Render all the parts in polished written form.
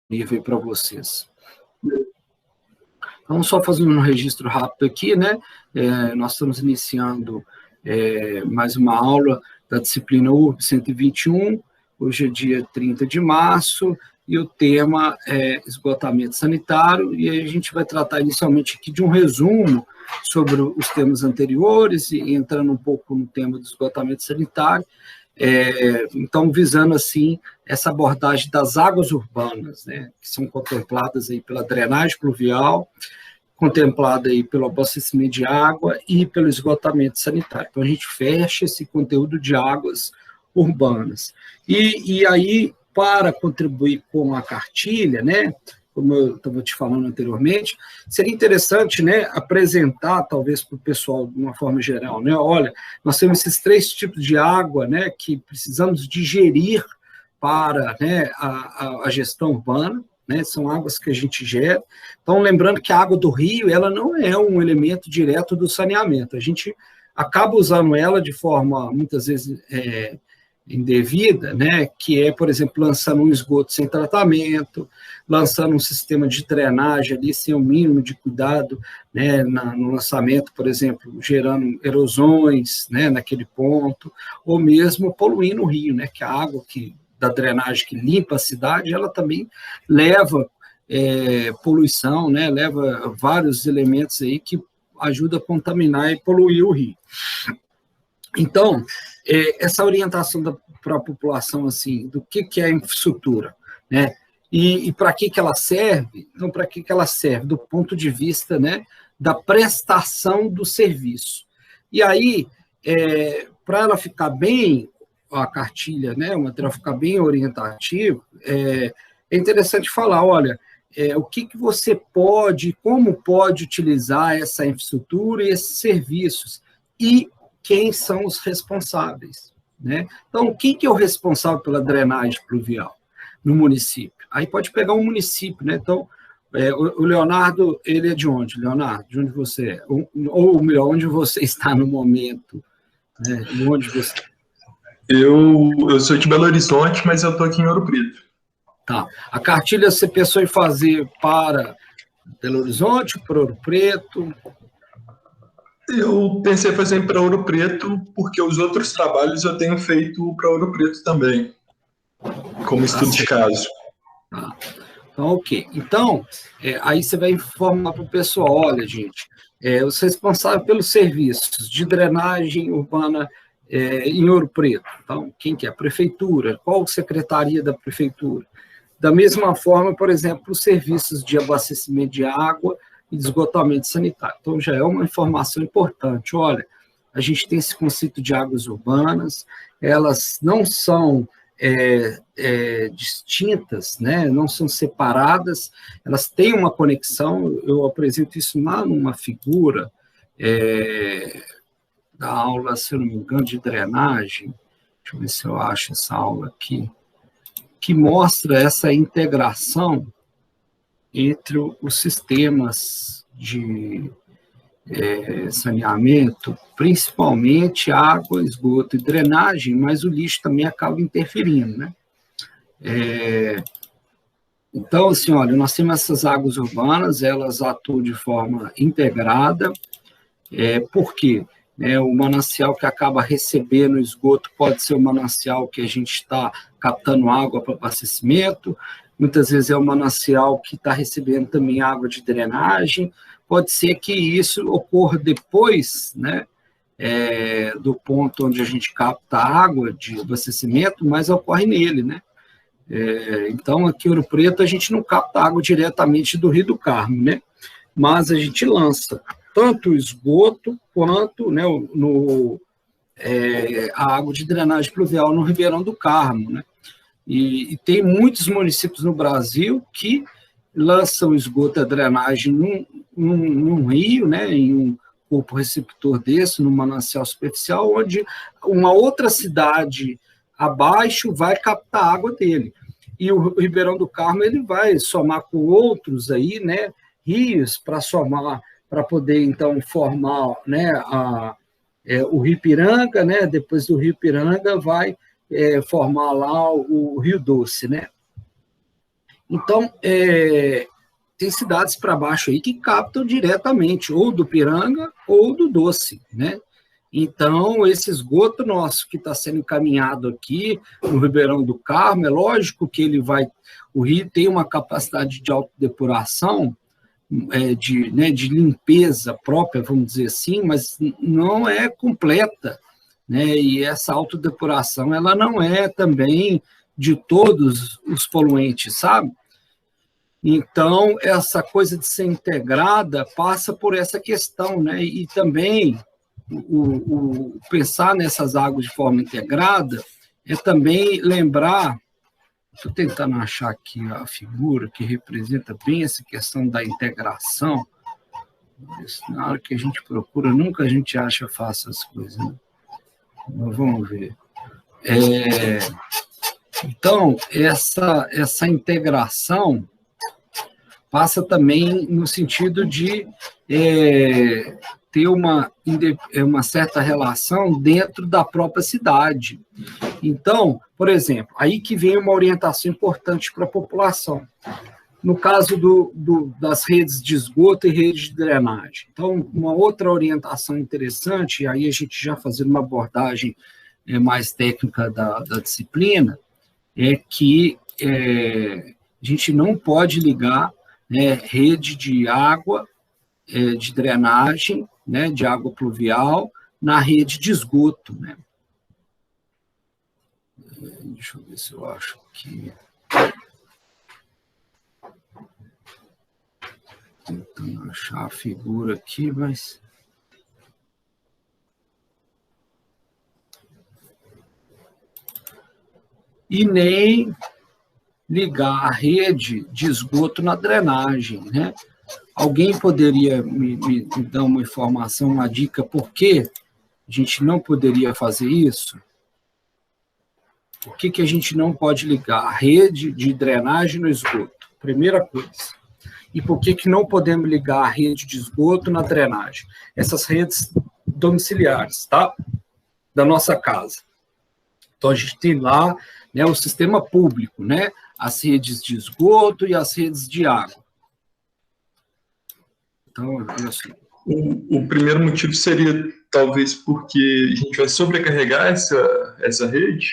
disponível para vocês. Então, só fazendo um registro rápido aqui, né? Nós estamos iniciando mais uma aula da disciplina URB 121, hoje é dia 30 de março, e o tema é esgotamento sanitário, e aí a gente vai tratar inicialmente aqui de um resumo sobre os temas anteriores, e entrando um pouco no tema do esgotamento sanitário, então, visando, assim, essa abordagem das águas urbanas, né, que são contempladas aí pela drenagem pluvial, contemplada aí pelo abastecimento de água e pelo esgotamento sanitário. Então, a gente fecha esse conteúdo de águas urbanas. E aí, para contribuir com a cartilha, né, como eu estava te falando anteriormente, seria interessante, né, apresentar, talvez, para o pessoal de uma forma geral, né, olha, nós temos esses 3 tipos de água, né, que precisamos digerir para, né, a gestão urbana, né, são águas que a gente gera. Então, lembrando que a água do rio, ela não é um elemento direto do saneamento, a gente acaba usando ela de forma, muitas vezes, indevida, né, que é, por exemplo, lançando um esgoto sem tratamento, lançando um sistema de drenagem ali sem o mínimo de cuidado, né, no lançamento, por exemplo, gerando erosões, né, naquele ponto, ou mesmo poluindo o rio, né, que a água da drenagem que limpa a cidade, ela também leva poluição, né, leva vários elementos aí que ajudam a contaminar e poluir o rio. Então, essa orientação para a população, assim, do que é a infraestrutura, né? E para que ela serve? Então, para que ela serve? Do ponto de vista, né, da prestação do serviço. E aí, para ela ficar bem, a cartilha, né, o material ficar bem orientativo, é interessante falar, olha, o que você pode, como pode utilizar essa infraestrutura e esses serviços, e quem são os responsáveis, né? Então, quem que é o responsável pela drenagem pluvial no município? Aí pode pegar um município, né? Então, o Leonardo, ele é de onde, Leonardo? De onde você é? Ou melhor, onde você está no momento, né? E onde você... Eu sou de Belo Horizonte, mas eu estou aqui em Ouro Preto. Tá. A cartilha você pensou em fazer para Belo Horizonte, para Ouro Preto? Eu pensei em fazer para Ouro Preto, porque os outros trabalhos eu tenho feito para Ouro Preto também, como estudo de caso. Tá. Então, ok. Então, aí você vai informar para o pessoal, olha, gente, os responsáveis pelos serviços de drenagem urbana em Ouro Preto. Então, quem que é? A prefeitura. Qual secretaria da prefeitura? Da mesma forma, por exemplo, os serviços de abastecimento de água e de esgotamento sanitário. Então, já é uma informação importante. Olha, a gente tem esse conceito de águas urbanas, elas não são distintas, né? Não são separadas, elas têm uma conexão. Eu apresento isso lá numa figura da aula, se eu não me engano, de drenagem. Deixa eu ver se eu acho essa aula aqui, que mostra essa integração entre os sistemas de saneamento, principalmente água, esgoto e drenagem, mas o lixo também acaba interferindo, né? Então, assim, olha, nós temos essas águas urbanas, elas atuam de forma integrada, por quê? O manancial que acaba recebendo esgoto pode ser o manancial que a gente está captando água para abastecimento, muitas vezes é o manancial que está recebendo também água de drenagem, pode ser que isso ocorra depois, né, do ponto onde a gente capta água de abastecimento, mas ocorre nele, né? Então, aqui em Ouro Preto, a gente não capta água diretamente do Rio do Carmo, né? Mas a gente lança tanto o esgoto quanto, né, a água de drenagem pluvial no Ribeirão do Carmo, né? E tem muitos municípios no Brasil que lançam esgoto, a drenagem num rio, né, em um corpo receptor desse, num manancial superficial, onde uma outra cidade abaixo vai captar a água dele. E o Ribeirão do Carmo ele vai somar com outros aí, né, rios para somar, para poder então formar, né, o Rio Ipiranga, né, depois do Rio Ipiranga vai formar lá o Rio Doce, né? Então, tem cidades para baixo aí que captam diretamente, ou do Piranga ou do Doce, né? Então, esse esgoto nosso que está sendo encaminhado aqui no Ribeirão do Carmo, é lógico que o rio tem uma capacidade de autodepuração, de limpeza própria, vamos dizer assim, mas não é completa, né? E essa autodepuração, ela não é também de todos os poluentes, sabe? Então, essa coisa de ser integrada passa por essa questão, né? E também pensar nessas águas de forma integrada é também lembrar, estou tentando achar aqui a figura que representa bem essa questão da integração. Na hora que a gente procura, nunca a gente acha fácil as coisas, né? Mas vamos ver. Então, essa integração passa também no sentido de ter uma certa relação dentro da própria cidade. Então, por exemplo, aí que vem uma orientação importante para a população. No caso das redes de esgoto e redes de drenagem. Então, uma outra orientação interessante, e aí a gente já fazendo uma abordagem mais técnica da disciplina, é que a gente não pode ligar, né, rede de água, de drenagem, né, de água pluvial, na rede de esgoto, né? Deixa eu ver se eu acho que... Tentando achar a figura aqui, mas... E nem ligar a rede de esgoto na drenagem, né? Alguém poderia me dar uma informação, uma dica, por que a gente não poderia fazer isso? Por que a gente não pode ligar a rede de drenagem no esgoto? Primeira coisa. E por que não podemos ligar a rede de esgoto na drenagem? Essas redes domiciliares, tá? Da nossa casa. Então, a gente tem lá, né, o sistema público, né? As redes de esgoto e as redes de água. Então, assim... O primeiro motivo seria, talvez, porque a gente vai sobrecarregar essa rede?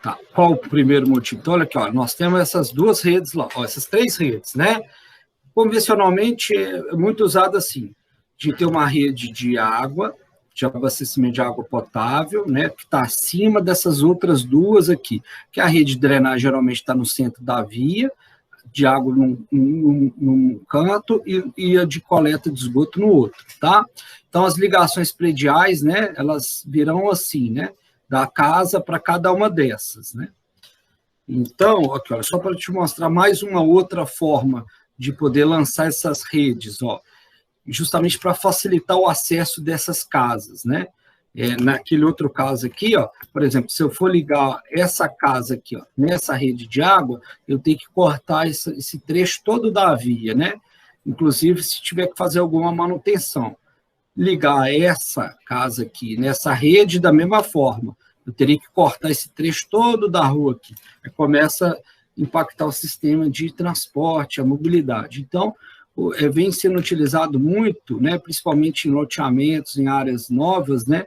Tá. Qual o primeiro motivo? Então, olha aqui, ó, nós temos essas duas redes lá, ó, essas três redes, né? Convencionalmente, é muito usado assim, de ter uma rede de água, de abastecimento de água potável, né, que está acima dessas outras duas aqui, que a rede de drenagem geralmente está no centro da via, de água num canto e a de coleta de esgoto no outro, tá? Então, as ligações prediais, né, elas virão assim, né, da casa para cada uma dessas, né? Então, aqui, olha, só para te mostrar mais uma outra forma de poder lançar essas redes, ó, justamente para facilitar o acesso dessas casas, né? Naquele outro caso aqui, ó, por exemplo, se eu for ligar essa casa aqui, ó, nessa rede de água, eu tenho que cortar esse trecho todo da via, né? Inclusive, se tiver que fazer alguma manutenção. Ligar essa casa aqui nessa rede da mesma forma, eu teria que cortar esse trecho todo da rua aqui. Aí começa a impactar o sistema de transporte, a mobilidade. Então, vem sendo utilizado muito, né, principalmente em loteamentos, em áreas novas, né,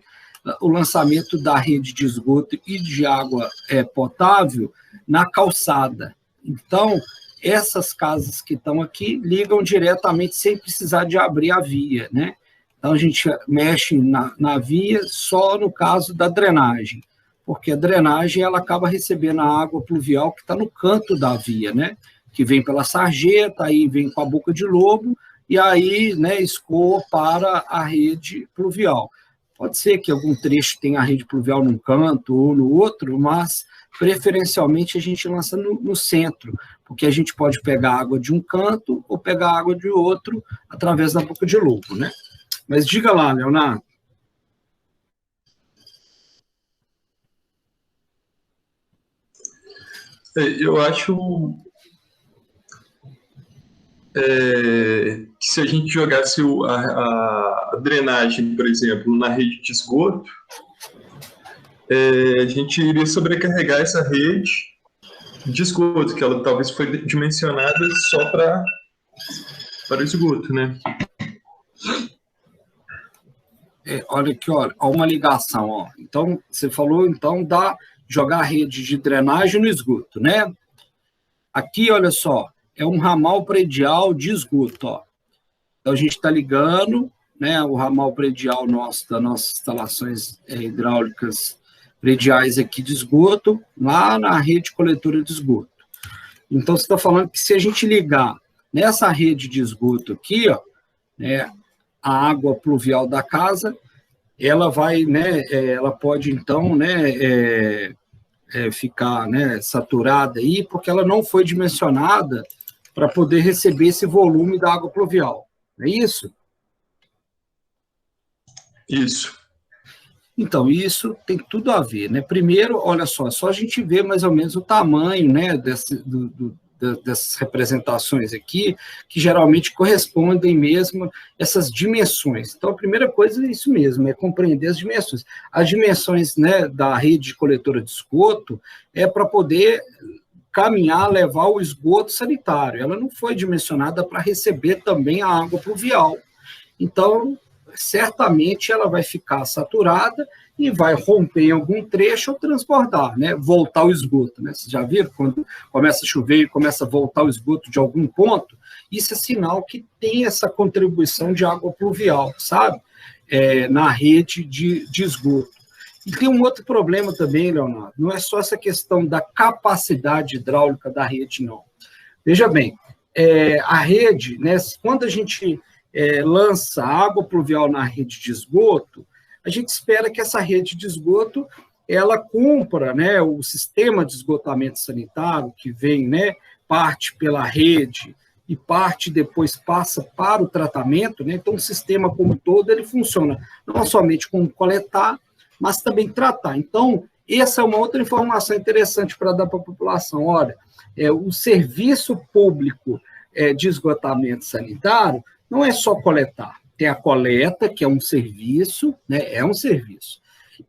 o lançamento da rede de esgoto e de água potável na calçada. Então, essas casas que estão aqui ligam diretamente sem precisar de abrir a via, né? Então, a gente mexe na via só no caso da drenagem, porque a drenagem ela acaba recebendo a água pluvial que está no canto da via, né? Que vem pela sarjeta, aí vem com a boca de lobo, e aí, né, escoa para a rede pluvial. Pode ser que algum trecho tenha a rede pluvial num canto ou no outro, mas preferencialmente a gente lança no centro, porque a gente pode pegar água de um canto ou pegar água de outro através da boca de lobo, né? Mas diga lá, Leonardo. Eu acho que se a gente jogasse a drenagem, por exemplo, na rede de esgoto, a gente iria sobrecarregar essa rede de esgoto, que ela talvez foi dimensionada só para o esgoto, né? Olha aqui, olha, uma ligação, ó. Então, você falou, então, da jogar a rede de drenagem no esgoto, né? Aqui, olha só, é um ramal predial de esgoto, ó. Então, a gente está ligando, né, o ramal predial nosso, das nossas instalações hidráulicas prediais aqui de esgoto, lá na rede coletora de esgoto. Então, você está falando que se a gente ligar nessa rede de esgoto aqui, ó, né, a água pluvial da casa, ela vai, né, ela pode, então, né, ficar, né, saturada aí, porque ela não foi dimensionada para poder receber esse volume da água pluvial. Não é isso? Isso. Então, isso tem tudo a ver, né? Primeiro, olha só a gente vê mais ou menos o tamanho, né, dessas representações aqui, que geralmente correspondem mesmo a essas dimensões. Então, a primeira coisa é isso mesmo, é compreender as dimensões. As dimensões, né, da rede coletora de esgoto é para poder caminhar, levar o esgoto sanitário. Ela não foi dimensionada para receber também a água pluvial. Então, certamente ela vai ficar saturada e vai romper em algum trecho ou transbordar, né? Voltar o esgoto, né? Vocês já viram? Quando começa a chover e começa a voltar o esgoto de algum ponto, isso é sinal que tem essa contribuição de água pluvial, sabe? Na rede de esgoto. E tem um outro problema também, Leonardo, não é só essa questão da capacidade hidráulica da rede, não. Veja bem, a rede, né, quando a gente lança água pluvial na rede de esgoto, a gente espera que essa rede de esgoto ela cumpra, né, o sistema de esgotamento sanitário que vem, né, parte pela rede e parte depois passa para o tratamento, né? Então o sistema como um todo ele funciona não somente como coletar, mas também tratar. Então essa é uma outra informação interessante para dar para a população. Olha, o serviço público de esgotamento sanitário não é só coletar, tem a coleta, que é um serviço, né? É um serviço.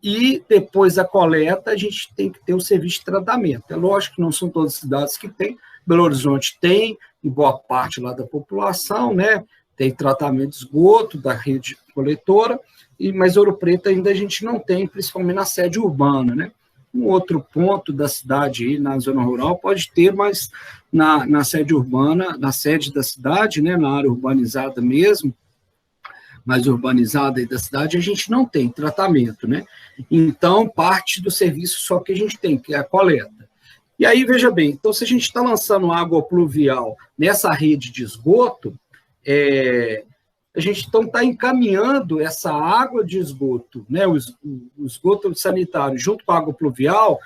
E depois da coleta, a gente tem que ter o serviço de tratamento. É lógico que não são todas as cidades que têm, Belo Horizonte tem, e boa parte lá da população, né? Tem tratamento de esgoto da rede coletora, mas Ouro Preto ainda a gente não tem, principalmente na sede urbana, né? Um outro ponto da cidade aí, na zona rural, pode ter, mas na sede urbana, na sede da cidade, né, na área urbanizada mesmo, mais urbanizada aí da cidade, a gente não tem tratamento, né? Então, parte do serviço só que a gente tem, que é a coleta. E aí, veja bem, então, se a gente está lançando água pluvial nessa rede de esgoto, a gente então está encaminhando essa água de esgoto, né, o esgoto sanitário junto com a água pluvial,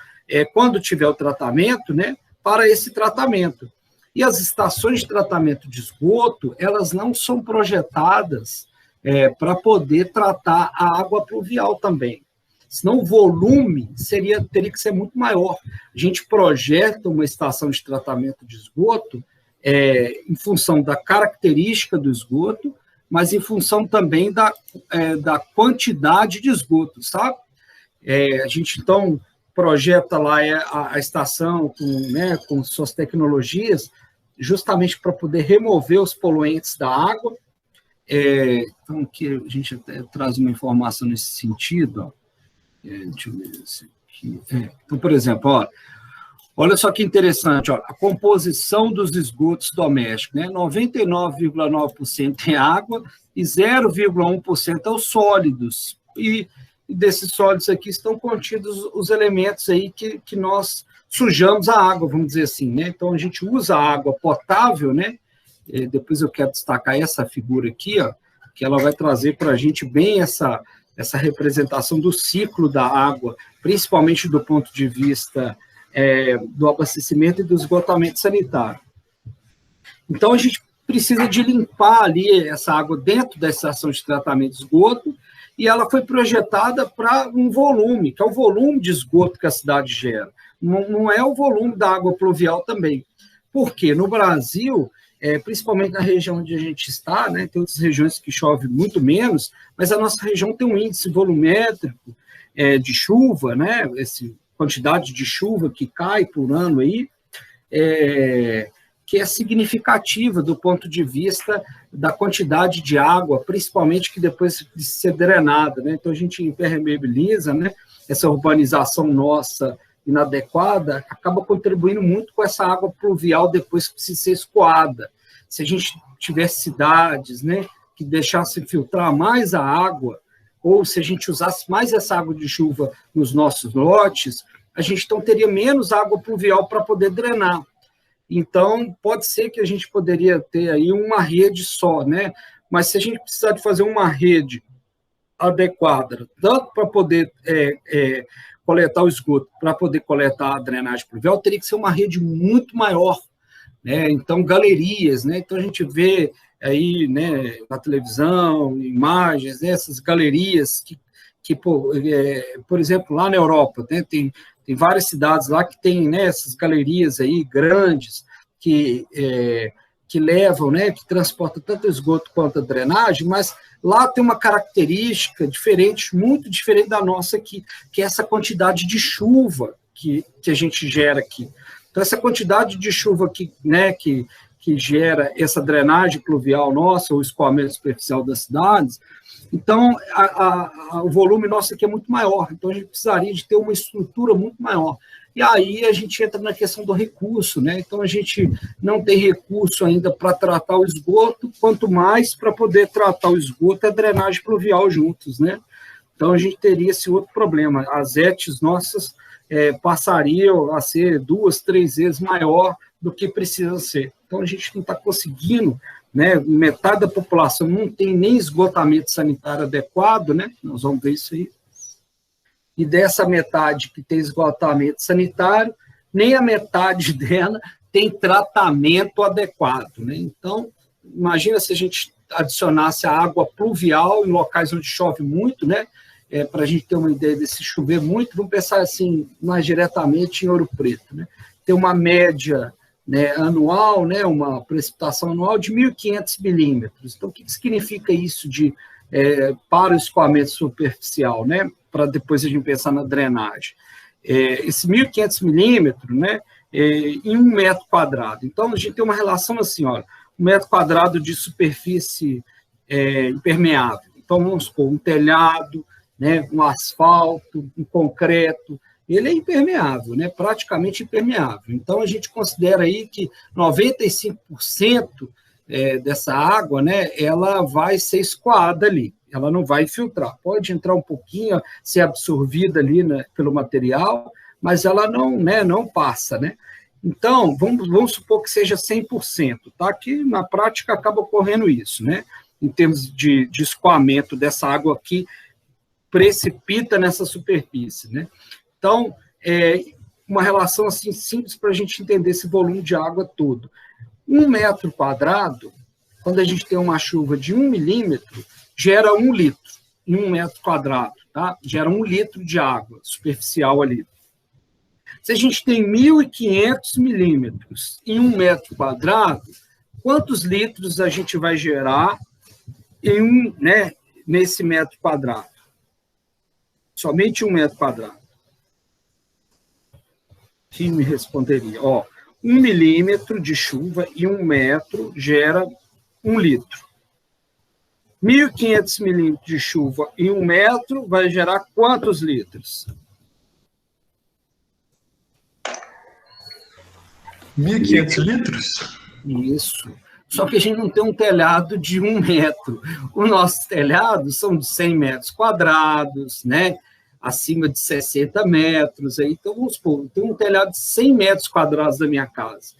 quando tiver o tratamento, né, para esse tratamento. E as estações de tratamento de esgoto, elas não são projetadas para poder tratar a água pluvial também. Senão o volume teria que ser muito maior. A gente projeta uma estação de tratamento de esgoto em função da característica do esgoto, mas em função também da quantidade de esgoto, sabe? A gente, então, projeta lá a estação com suas tecnologias, justamente para poder remover os poluentes da água. Então, aqui a gente até traz uma informação nesse sentido. Deixa eu ver esse aqui. Então, por exemplo, olha só que interessante, a composição dos esgotos domésticos, né? 99,9% é água e 0,1% é os sólidos. E desses sólidos aqui estão contidos os elementos aí que nós sujamos a água, vamos dizer assim, né? Então, a gente usa a água potável, né? Depois eu quero destacar essa figura aqui, que ela vai trazer para a gente bem essa representação do ciclo da água, principalmente do ponto de vista do abastecimento e do esgotamento sanitário. Então, a gente precisa de limpar ali essa água dentro da estação de tratamento de esgoto, e ela foi projetada para um volume, que é o volume de esgoto que a cidade gera. Não é o volume da água pluvial também. Por quê? No Brasil, principalmente na região onde a gente está, né, tem outras regiões que chove muito menos, mas a nossa região tem um índice volumétrico de chuva, né, essa quantidade de chuva que cai por ano aí, que é significativa do ponto de vista da quantidade de água, principalmente que depois de ser drenada, né? Então, a gente impermeabiliza, né? Essa urbanização nossa inadequada acaba contribuindo muito com essa água pluvial depois que precisa ser escoada. Se a gente tivesse cidades, né, que deixassem filtrar mais a água, ou se a gente usasse mais essa água de chuva nos nossos lotes, a gente então teria menos água pluvial para poder drenar. Então, pode ser que a gente poderia ter aí uma rede só, né? Mas se a gente precisar de fazer uma rede adequada, tanto para poder coletar o esgoto, para poder coletar a drenagem pluvial, teria que ser uma rede muito maior, né? Então, galerias, né? Então, a gente vê aí, né, na televisão, imagens, né, essas galerias que por exemplo, lá na Europa, né, tem várias cidades lá que tem, né, essas galerias aí grandes que levam, né, que transportam tanto o esgoto quanto a drenagem, mas lá tem uma característica diferente, muito diferente da nossa aqui, que é essa quantidade de chuva que a gente gera aqui. Então, essa quantidade de chuva que gera essa drenagem pluvial nossa, o escoamento superficial das cidades, então, o volume nosso aqui é muito maior, então a gente precisaria de ter uma estrutura muito maior. E aí a gente entra na questão do recurso, né? Então, a gente não tem recurso ainda para tratar o esgoto, quanto mais para poder tratar o esgoto e a drenagem pluvial juntos, né? Então, a gente teria esse outro problema. As ETs nossas passariam a ser 2, 3 vezes maior do que precisa ser. Então, a gente não está conseguindo, né? Metade da população não tem nem esgotamento sanitário adequado, né? Nós vamos ver isso aí. E dessa metade que tem esgotamento sanitário, nem a metade dela tem tratamento adequado, né? Então, imagina se a gente adicionasse a água pluvial em locais onde chove muito, né? Para a gente ter uma ideia desse chover muito, vamos pensar assim, mais diretamente em Ouro Preto, né? Tem uma média, né, anual, né, uma precipitação anual de 1.500 milímetros. Então, o que significa isso para o escoamento superficial, né, para depois a gente pensar na drenagem? Esse 1.500 milímetros, né, em 1 metro quadrado. Então, a gente tem uma relação assim, olha, 1 metro quadrado de superfície impermeável. Então, vamos supor, um telhado, né, um asfalto, um concreto, ele é impermeável, né? Praticamente impermeável. Então, a gente considera aí que 95% dessa água, né, ela vai ser escoada ali, ela não vai filtrar. Pode entrar um pouquinho, ser absorvida ali, né, pelo material, mas ela não, né, não passa, né? Então, vamos supor que seja 100%, tá? Que na prática acaba ocorrendo isso, né? Em termos de escoamento dessa água que precipita nessa superfície, né? Então, uma relação assim simples para a gente entender esse volume de água todo. 1 metro quadrado, quando a gente tem uma chuva de 1 milímetro, gera 1 litro em 1 metro quadrado, tá? Gera 1 litro de água superficial ali. Se a gente tem 1.500 milímetros em 1 metro quadrado, quantos litros a gente vai gerar nesse metro quadrado? Somente 1 metro quadrado. Quem me responderia? 1 milímetro de chuva em 1 metro gera 1 litro. 1.500 milímetros de chuva em 1 metro vai gerar quantos litros? 1.500 litros? Isso. Só que a gente não tem um telhado de 1 metro. Os nossos telhados são de 100 metros quadrados, né? Acima de 60 metros. Então, vamos supor, tem um telhado de 100 metros quadrados da minha casa.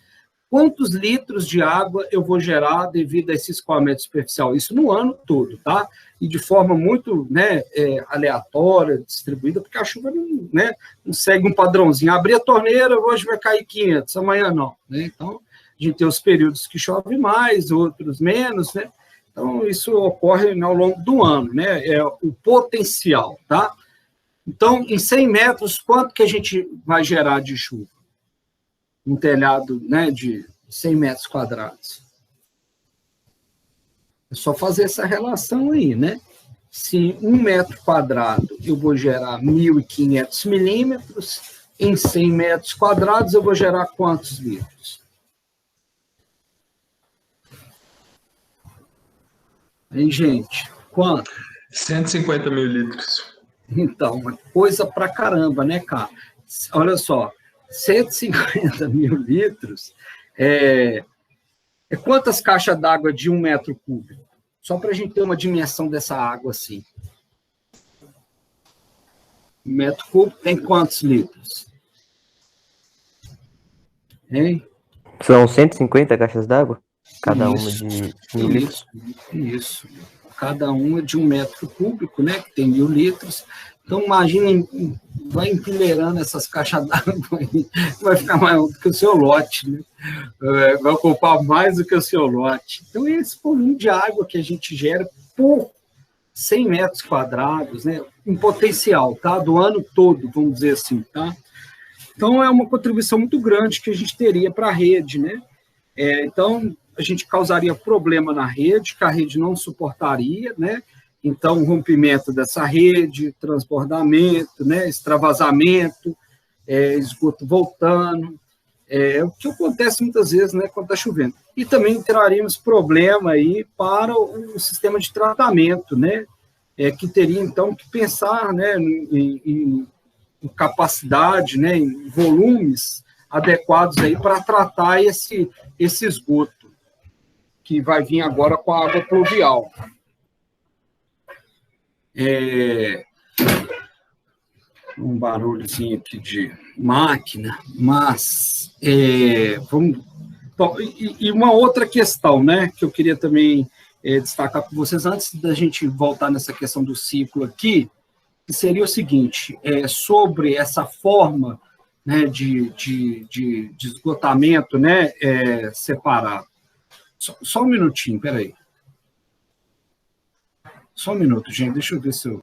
Quantos litros de água eu vou gerar devido a esse escoamento superficial? Isso no ano todo, tá? E de forma muito, né, aleatória, distribuída, porque a chuva não, né, não segue um padrãozinho. Abrir a torneira, hoje vai cair 500, amanhã não, né? Então, a gente tem os períodos que chove mais, outros menos, né? Então, isso ocorre ao longo do ano, né? É o potencial, tá? Então, em 100 metros, quanto que a gente vai gerar de chuva? Um telhado, né, de 100 metros quadrados. É só fazer essa relação aí, né? Se 1 metro quadrado eu vou gerar 1.500 milímetros, em 100 metros quadrados, eu vou gerar quantos litros? Hein, gente? Quanto? 150 mil litros. Então, uma coisa pra caramba, né, cara? Olha só, 150 mil litros é quantas caixas d'água de 1 metro cúbico? Só para a gente ter uma dimensão dessa água assim. 1 metro cúbico tem quantos litros? Hein? São 150 caixas d'água? Cada uma de 1.000 litros? Isso. Cada uma de 1 metro cúbico, né? Que tem 1.000 litros. Então, imagina, vai empileirando essas caixas d'água aí, vai ficar maior do que o seu lote, né? Vai ocupar mais do que o seu lote. Então, esse volume de água que a gente gera por 100 metros quadrados, né? Em potencial, tá? Do ano todo, vamos dizer assim, tá? Então, é uma contribuição muito grande que a gente teria para a rede, né? Então, a gente causaria problema na rede, que a rede não suportaria, né? Então, rompimento dessa rede, transbordamento, né? Extravasamento, esgoto voltando, o que acontece muitas vezes, né, quando está chovendo. E também traríamos problema aí para o sistema de tratamento, né? Que teria, então, que pensar, né, em capacidade, né, em volumes adequados aí para tratar esse esgoto que vai vir agora com a água pluvial. Um barulhozinho aqui de máquina, mas vamos. E uma outra questão, né, que eu queria também destacar para vocês, antes da gente voltar nessa questão do ciclo aqui, que seria o seguinte, sobre essa forma, né, de esgotamento, né, separado. Só um minutinho, peraí. Só um minuto, gente, deixa eu ver se eu...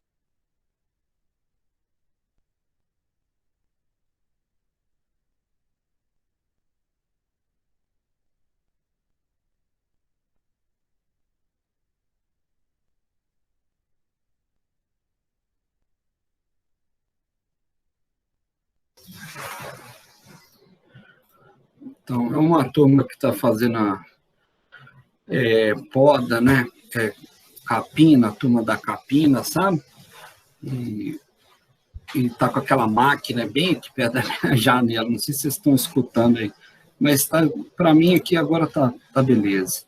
Então, é uma turma que está fazendo a poda, né? Capina, a turma da capina, sabe? E está com aquela máquina bem aqui perto da minha janela. Não sei se vocês estão escutando aí, mas para mim aqui agora tá beleza.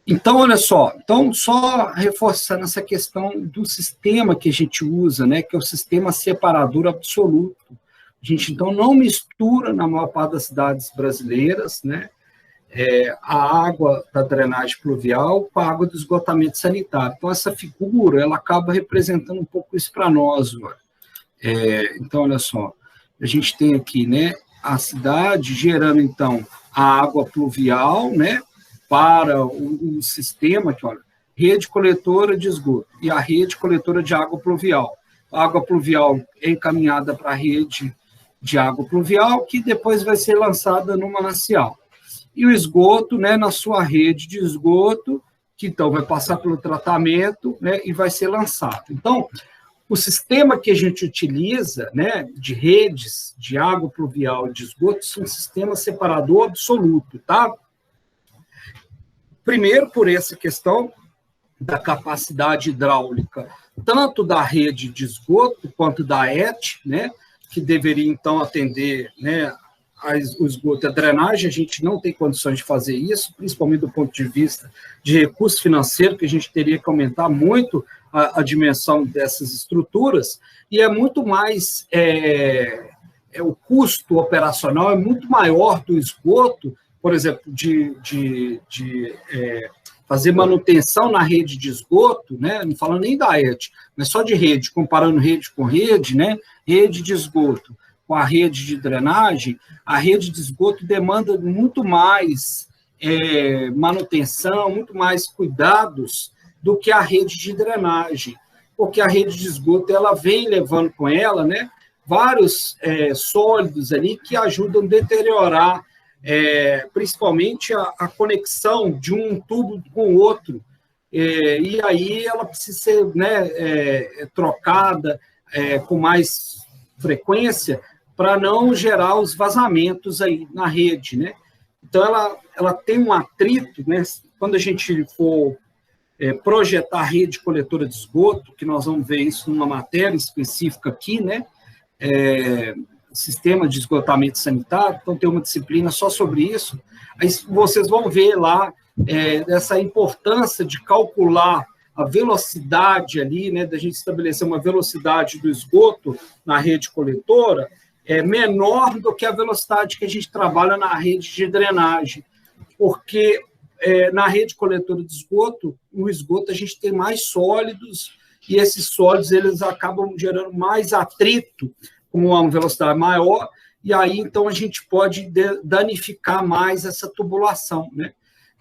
Então, olha só. Então, só reforçando essa questão do sistema que a gente usa, né? Que é o sistema separador absoluto. A gente, então, não mistura, na maior parte das cidades brasileiras, né, a água da drenagem pluvial com a água do esgotamento sanitário. Então, essa figura, ela acaba representando um pouco isso para nós. Então, olha só, a gente tem aqui, né, a cidade gerando, então, a água pluvial, né, para o sistema, que, olha, rede coletora de esgoto e a rede coletora de água pluvial. A água pluvial é encaminhada para a rede de água pluvial, que depois vai ser lançada no manancial. E o esgoto, né, na sua rede de esgoto, que então vai passar pelo tratamento, né, e vai ser lançado. Então, o sistema que a gente utiliza, né, de redes de água pluvial e de esgoto, são um sistema separador absoluto, tá? Primeiro, por essa questão da capacidade hidráulica, tanto da rede de esgoto quanto da ET, né, que deveria, então, atender, né, o esgoto e a drenagem. A gente não tem condições de fazer isso, principalmente do ponto de vista de recurso financeiro, que a gente teria que aumentar muito a dimensão dessas estruturas, e é muito mais, o custo operacional é muito maior do esgoto, por exemplo, de fazer manutenção na rede de esgoto, né? Não falando nem da ET, mas só de rede, comparando rede com rede, né? Rede de esgoto com a rede de drenagem, a rede de esgoto demanda muito mais manutenção, muito mais cuidados do que a rede de drenagem, porque a rede de esgoto ela vem levando com ela, né, vários sólidos ali que ajudam a deteriorar principalmente a conexão de um tubo com o outro, e aí ela precisa ser, né, trocada com mais frequência, para não gerar os vazamentos aí na rede, né? Então, ela tem um atrito, né? Quando a gente for projetar a rede coletora de esgoto, que nós vamos ver isso numa matéria específica aqui, né? Sistema de esgotamento sanitário, então tem uma disciplina só sobre isso. Aí vocês vão ver lá essa importância de calcular a velocidade ali, né, da gente estabelecer uma velocidade do esgoto na rede coletora menor do que a velocidade que a gente trabalha na rede de drenagem, porque na rede coletora de esgoto, no esgoto a gente tem mais sólidos, e esses sólidos eles acabam gerando mais atrito com uma velocidade maior, e aí, então, a gente pode danificar mais essa tubulação, né?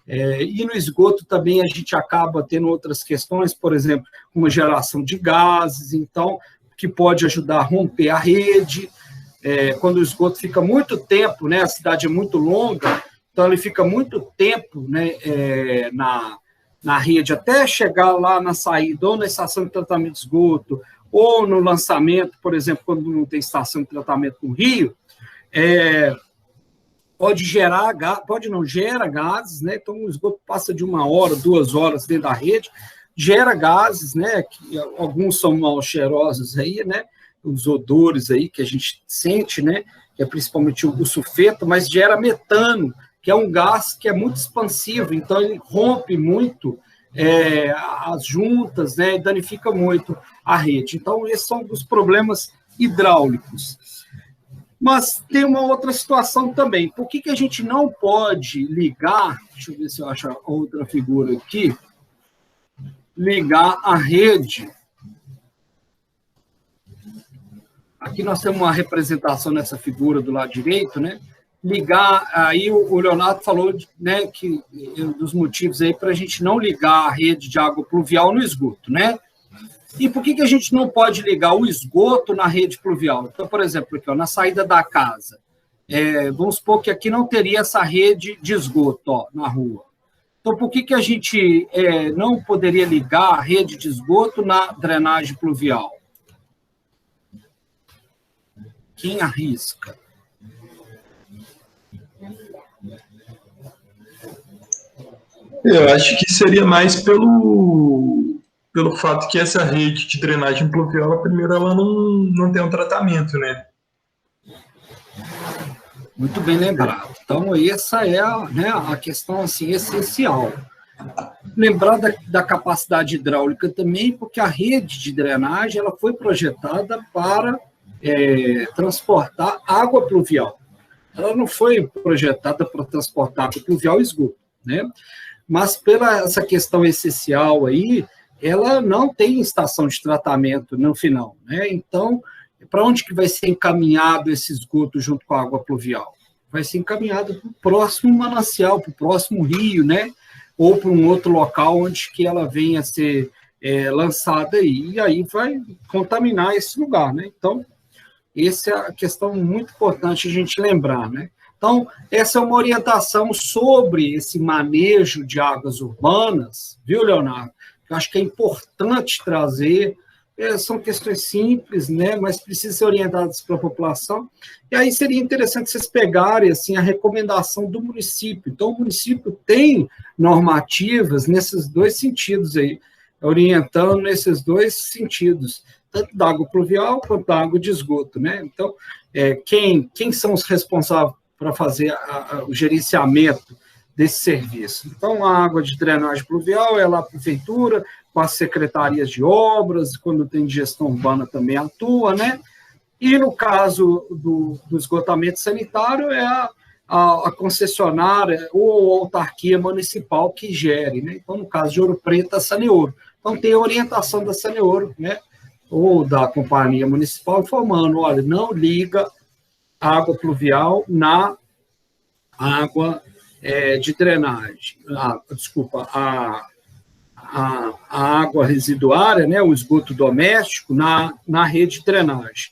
E no esgoto também a gente acaba tendo outras questões, por exemplo, uma geração de gases, então, que pode ajudar a romper a rede. Quando o esgoto fica muito tempo, né, a cidade é muito longa, então ele fica muito tempo, né, na rede, até chegar lá na saída, ou na estação de tratamento de esgoto, ou no lançamento, por exemplo, quando não tem estação de tratamento no Rio, pode gerar, pode não gera gases, né? Então o esgoto passa de 1 hora, 2 horas dentro da rede, gera gases, né? Que alguns são mal cheirosos aí, né? Os odores aí que a gente sente, né? Que é principalmente o sulfeto, mas gera metano, que é um gás que é muito expansivo, então ele rompe muito as juntas, né? E danifica muito a rede. Então esses são os problemas hidráulicos. Mas tem uma outra situação também. Por que a gente não pode ligar, deixa eu ver se eu acho outra figura aqui, ligar a rede. Aqui nós temos uma representação nessa figura do lado direito, né? Ligar, aí o Leonardo falou, né, que dos motivos aí para a gente não ligar a rede de água pluvial no esgoto, né? E por que a gente não pode ligar o esgoto na rede pluvial? Então, por exemplo, aqui, ó, na saída da casa, vamos supor que aqui não teria essa rede de esgoto, ó, na rua. Então, por que a gente não poderia ligar a rede de esgoto na drenagem pluvial? Quem arrisca? Eu acho que seria mais pelo fato que essa rede de drenagem pluvial, primeiro, ela não tem um tratamento, né? Muito bem lembrado. Então, essa é a questão assim, essencial. Lembrar da capacidade hidráulica também, porque a rede de drenagem ela foi projetada para transportar água pluvial. Ela não foi projetada para transportar água pluvial e esgoto, né? Mas pela essa questão essencial aí, ela não tem estação de tratamento no final, né? Então, para onde que vai ser encaminhado esse esgoto junto com a água pluvial? Vai ser encaminhado para o próximo manancial, para o próximo rio, né? Ou para um outro local onde que ela venha a ser lançada aí, e aí vai contaminar esse lugar, né? Então, essa é a questão muito importante a gente lembrar, né? Então, essa é uma orientação sobre esse manejo de águas urbanas, viu, Leonardo? Eu acho que é importante trazer, são questões simples, né, mas precisam ser orientadas para a população, e aí seria interessante vocês pegarem assim, a recomendação do município. Então, o município tem normativas nesses dois sentidos aí, orientando nesses dois sentidos, tanto da água pluvial quanto da água de esgoto, né? Então, quem são os responsáveis para fazer o gerenciamento desse serviço? Então, a água de drenagem pluvial é lá a prefeitura, com as secretarias de obras, quando tem gestão urbana também atua, né? E no caso do esgotamento sanitário, é a concessionária ou a autarquia municipal que gere, né? Então, no caso de Ouro Preto, a Saneouro. Então, tem a orientação da Saneouro, né? Ou da companhia municipal, informando, olha, não liga água pluvial na água de drenagem, a água residuária, né, o esgoto doméstico, na rede de drenagem.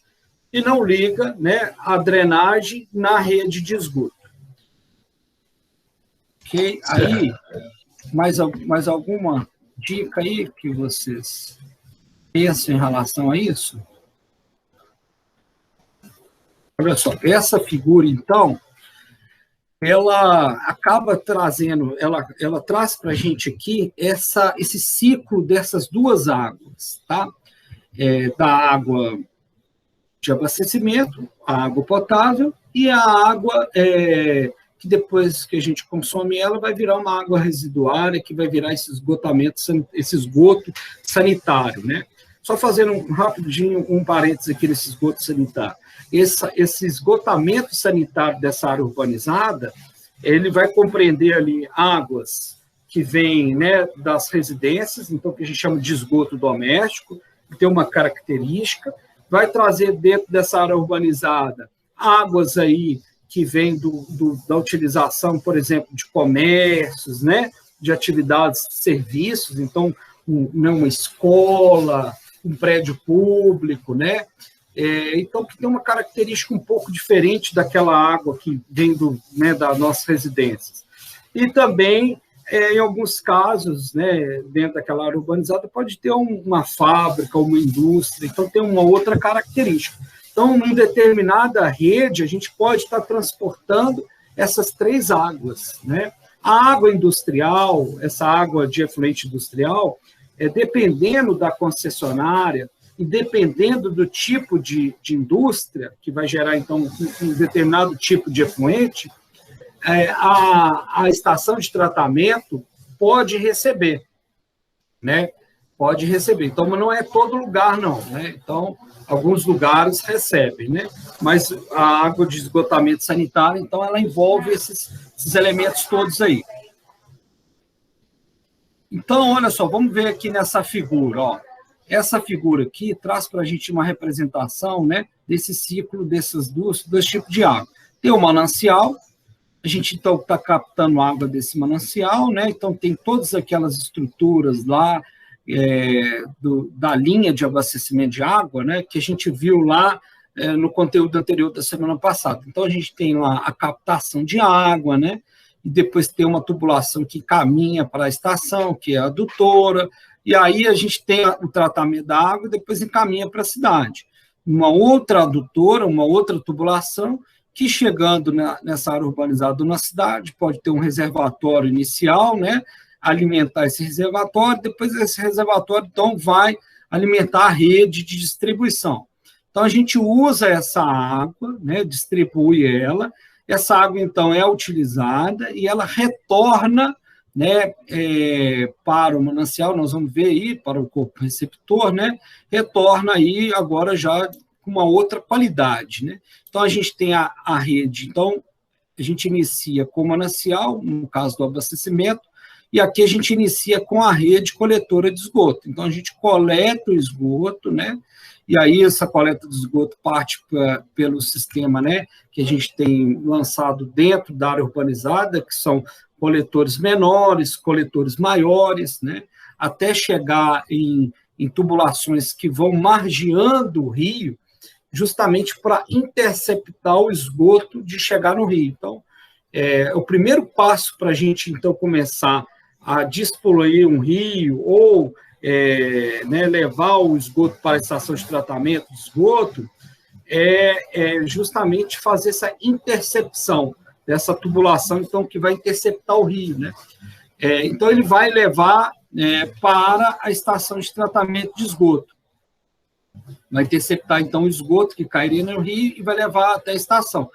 E não liga, né, a drenagem na rede de esgoto. Ok? Aí, mais alguma dica aí que vocês pensam em relação a isso? Olha só, essa figura, então, ela acaba trazendo, ela traz para a gente aqui esse ciclo dessas duas águas, tá? Da água de abastecimento, a água potável, e a água que depois que a gente consome ela, vai virar uma água residuária, que vai virar esse esgoto sanitário, né? Só fazendo rapidinho um parênteses aqui nesse esgoto sanitário. Esse esgotamento sanitário dessa área urbanizada, ele vai compreender ali águas que vêm, né, das residências, então que a gente chama de esgoto doméstico, que tem uma característica, vai trazer dentro dessa área urbanizada águas aí que vêm da utilização, por exemplo, de comércios, né, de atividades de serviços, então uma escola, um prédio público, né? Então, que tem uma característica um pouco diferente daquela água que vem das nossas residências. E também, em alguns casos, né, dentro daquela área urbanizada, pode ter uma fábrica, uma indústria, então tem uma outra característica. Então, em determinada rede, a gente pode estar transportando essas três águas, né? A água industrial, essa água de efluente industrial, dependendo da concessionária e dependendo do tipo de indústria, que vai gerar, então, um determinado tipo de efluente, a estação de tratamento pode receber, né? Pode receber. Então, não é todo lugar, não, né? Então, alguns lugares recebem, né? Mas a água de esgotamento sanitário, então, ela envolve esses elementos todos aí. Então, olha só, vamos ver aqui nessa figura, ó. Essa figura aqui traz para a gente uma representação, né, desse ciclo desses dois tipos de água. Tem o manancial, a gente então está captando água desse manancial, né? Então tem todas aquelas estruturas lá da linha de abastecimento de água, né, que a gente viu lá no conteúdo anterior da semana passada. Então a gente tem lá a captação de água, né? E depois tem uma tubulação que caminha para a estação, que é a adutora, e aí a gente tem o tratamento da água e depois encaminha para a cidade. Uma outra adutora, uma outra tubulação, que chegando nessa área urbanizada na cidade, pode ter um reservatório inicial, né, alimentar esse reservatório, depois esse reservatório, então, vai alimentar a rede de distribuição. Então, a gente usa essa água, né, distribui essa água, então, é utilizada e ela retorna, né, para o manancial, nós vamos ver aí, para o corpo receptor, né, retorna aí agora já com uma outra qualidade, né. Então, a gente tem a rede, então, a gente inicia com o manancial, no caso do abastecimento, e aqui a gente inicia com a rede coletora de esgoto. Então, a gente coleta o esgoto, né, e aí essa coleta de esgoto parte pelo sistema, né, que a gente tem lançado dentro da área urbanizada, que são coletores menores, coletores maiores, né, até chegar em tubulações que vão margeando o rio, justamente para interceptar o esgoto de chegar no rio. Então, o primeiro passo para a gente, então, começar a despoluir um rio ou né, levar o esgoto para a estação de tratamento de esgoto é justamente fazer essa intercepção dessa tubulação, então, que vai interceptar o rio, né? Então, ele vai levar para a estação de tratamento de esgoto. Vai interceptar, então, o esgoto que cairia no rio e vai levar até a estação.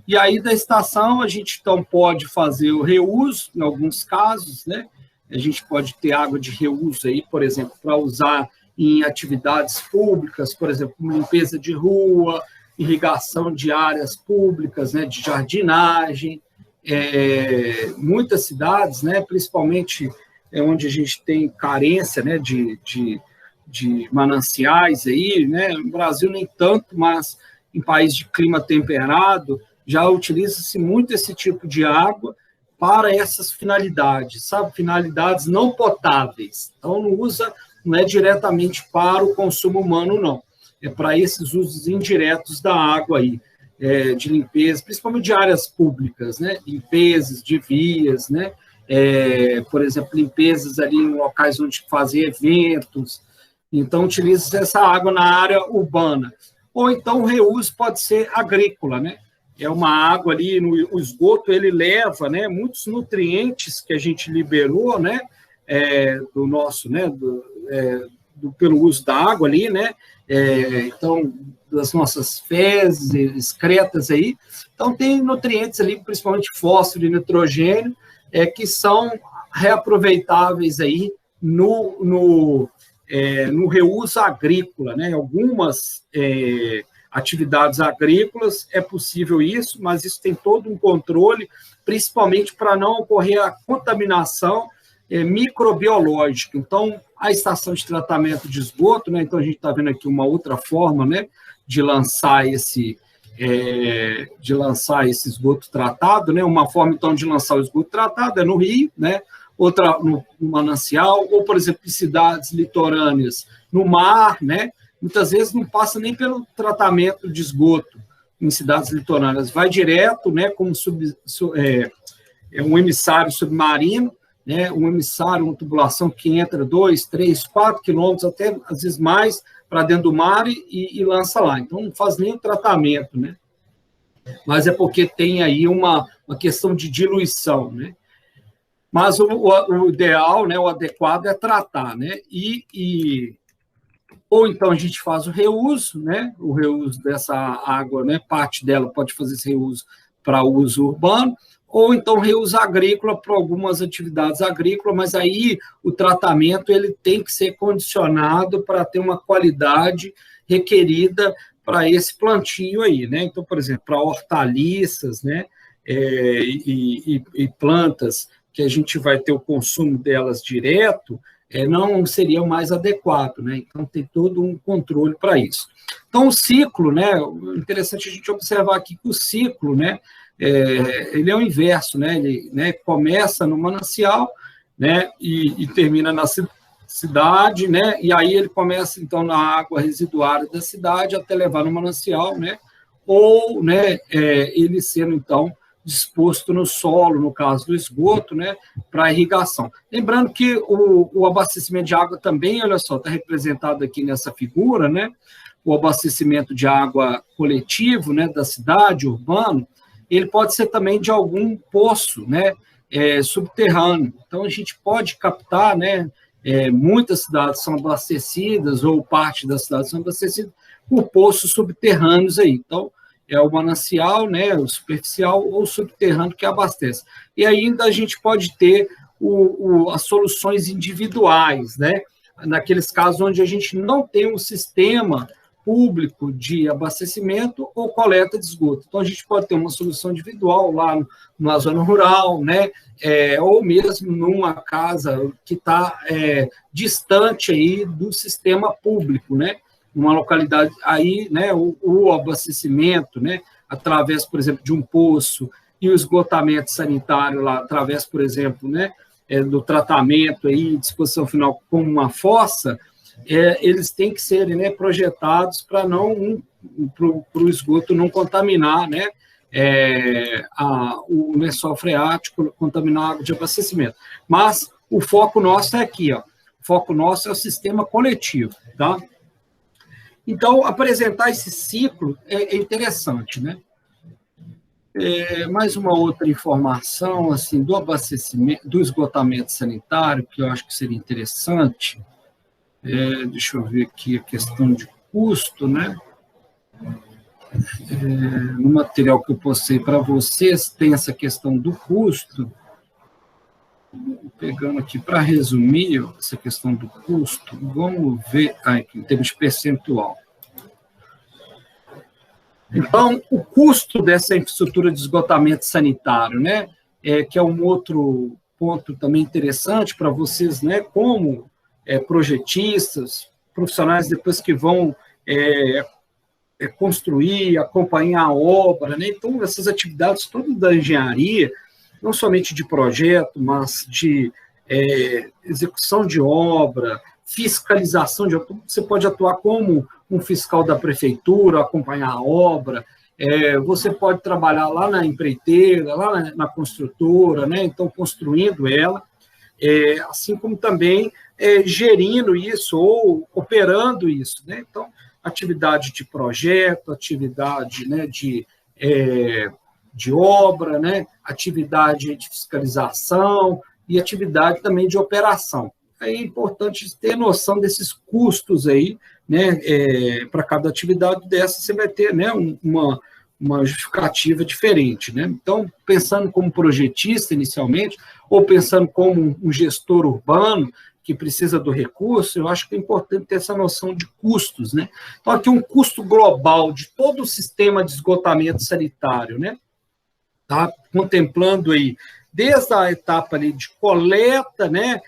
E aí, da estação, a gente, então, pode fazer o reuso, em alguns casos, né? A gente pode ter água de reuso aí, por exemplo, para usar em atividades públicas, por exemplo, limpeza de rua, irrigação de áreas públicas, né, de jardinagem. Muitas cidades, né, principalmente onde a gente tem carência, né, de mananciais aí, né, no Brasil nem tanto, mas em países de clima temperado já utiliza-se muito esse tipo de água para essas finalidades, sabe, finalidades não potáveis. Então não é diretamente para o consumo humano, não. É para esses usos indiretos da água aí, de limpeza, principalmente de áreas públicas, né? Limpezas de vias, né? Por exemplo, limpezas ali em locais onde fazem eventos. Então, utiliza essa água na área urbana. ou então o reuso pode ser agrícola, né? É uma água ali, o esgoto, ele leva, né, muitos nutrientes que a gente liberou, né, do nosso, né, pelo uso da água ali, né, então, das nossas fezes, excretas aí. Então, tem nutrientes ali, principalmente fósforo e nitrogênio, que são reaproveitáveis aí no reuso agrícola, né? Algumas atividades agrícolas é possível isso, mas isso tem todo um controle, principalmente para não ocorrer a contaminação microbiológica. Então, a estação de tratamento de esgoto, né? Então a gente está vendo aqui uma outra forma, né, de lançar esse esgoto tratado, né? Uma forma então de lançar o esgoto tratado é no rio, né? Outra no manancial, ou, por exemplo, em cidades litorâneas, no mar, né? Muitas vezes não passa nem pelo tratamento de esgoto em cidades litorâneas, vai direto, né, como um emissário submarino, né, um emissário, uma tubulação que entra 2, 3, 4 quilômetros, até às vezes mais, para dentro do mar e lança lá. Então, não faz nem o tratamento, né? Mas é porque tem aí uma questão de diluição, né? Mas o ideal, né, o adequado é tratar, né? Ou então a gente faz o reuso, né? O reuso dessa água, né? Parte dela pode fazer esse reuso para uso urbano, ou então reuso agrícola para algumas atividades agrícolas, mas aí o tratamento ele tem que ser condicionado para ter uma qualidade requerida para esse plantio aí, né? Então, por exemplo, para hortaliças, né? E plantas que a gente vai ter o consumo delas direto, não seria o mais adequado, né? Então, tem todo um controle para isso. Então, o ciclo, né? Interessante a gente observar aqui que o ciclo, né? Ele é o inverso, né? Ele, né, começa no manancial, né? E termina na cidade, né? E aí ele começa, então, na água residuária da cidade até levar no manancial, né? Ou, né? Ele sendo, então, disposto no solo, no caso do esgoto, né, para irrigação. Lembrando que o abastecimento de água também, olha só, está representado aqui nessa figura, né, o abastecimento de água coletivo, né, da cidade, urbano, ele pode ser também de algum poço, né, subterrâneo. Então, a gente pode captar, né, muitas cidades são abastecidas, ou parte das cidades são abastecidas, por poços subterrâneos aí. Então, é o manancial, né, o superficial ou subterrâneo que abastece. E ainda a gente pode ter as soluções individuais, né, naqueles casos onde a gente não tem um sistema público de abastecimento ou coleta de esgoto. Então, a gente pode ter uma solução individual lá na zona rural, né, ou mesmo numa casa que está distante aí do sistema público, né, uma localidade aí, né, o abastecimento, né, através, por exemplo, de um poço e o esgotamento sanitário lá, através, por exemplo, né, do tratamento aí, disposição final como uma fossa, eles têm que serem, né, projetados para o esgoto não contaminar, né, o lençol freático, contaminar a água de abastecimento. Mas o foco nosso é aqui, ó, o foco nosso é o sistema coletivo, tá? Então, apresentar esse ciclo é interessante, né? Mais uma outra informação, assim, do abastecimento, do esgotamento sanitário, que eu acho que seria interessante, deixa eu ver aqui a questão de custo, né? No material que eu postei para vocês, tem essa questão do custo. Pegando aqui para resumir essa questão do custo, vamos ver aqui, em termos de percentual. Então, o custo dessa infraestrutura de esgotamento sanitário, né, que é um outro ponto também interessante para vocês, né, como projetistas, profissionais depois que vão construir, acompanhar a obra, né, então essas atividades todas da engenharia, não somente de projeto, mas de execução de obra, fiscalização de obra. Você pode atuar como um fiscal da prefeitura, acompanhar a obra, você pode trabalhar lá na empreiteira, lá na construtora, né? Então, construindo ela, assim como também gerindo isso ou operando isso, né? Então, atividade de projeto, atividade, né, de obra, né, atividade de fiscalização e atividade também de operação. É importante ter noção desses custos aí, né, para cada atividade dessa, você vai ter, né, uma justificativa diferente, né? Então, pensando como projetista inicialmente, ou pensando como um gestor urbano que precisa do recurso, eu acho que é importante ter essa noção de custos, né? Então, aqui um custo global de todo o sistema de esgotamento sanitário, né? Tá contemplando aí, desde a etapa ali de coleta, né?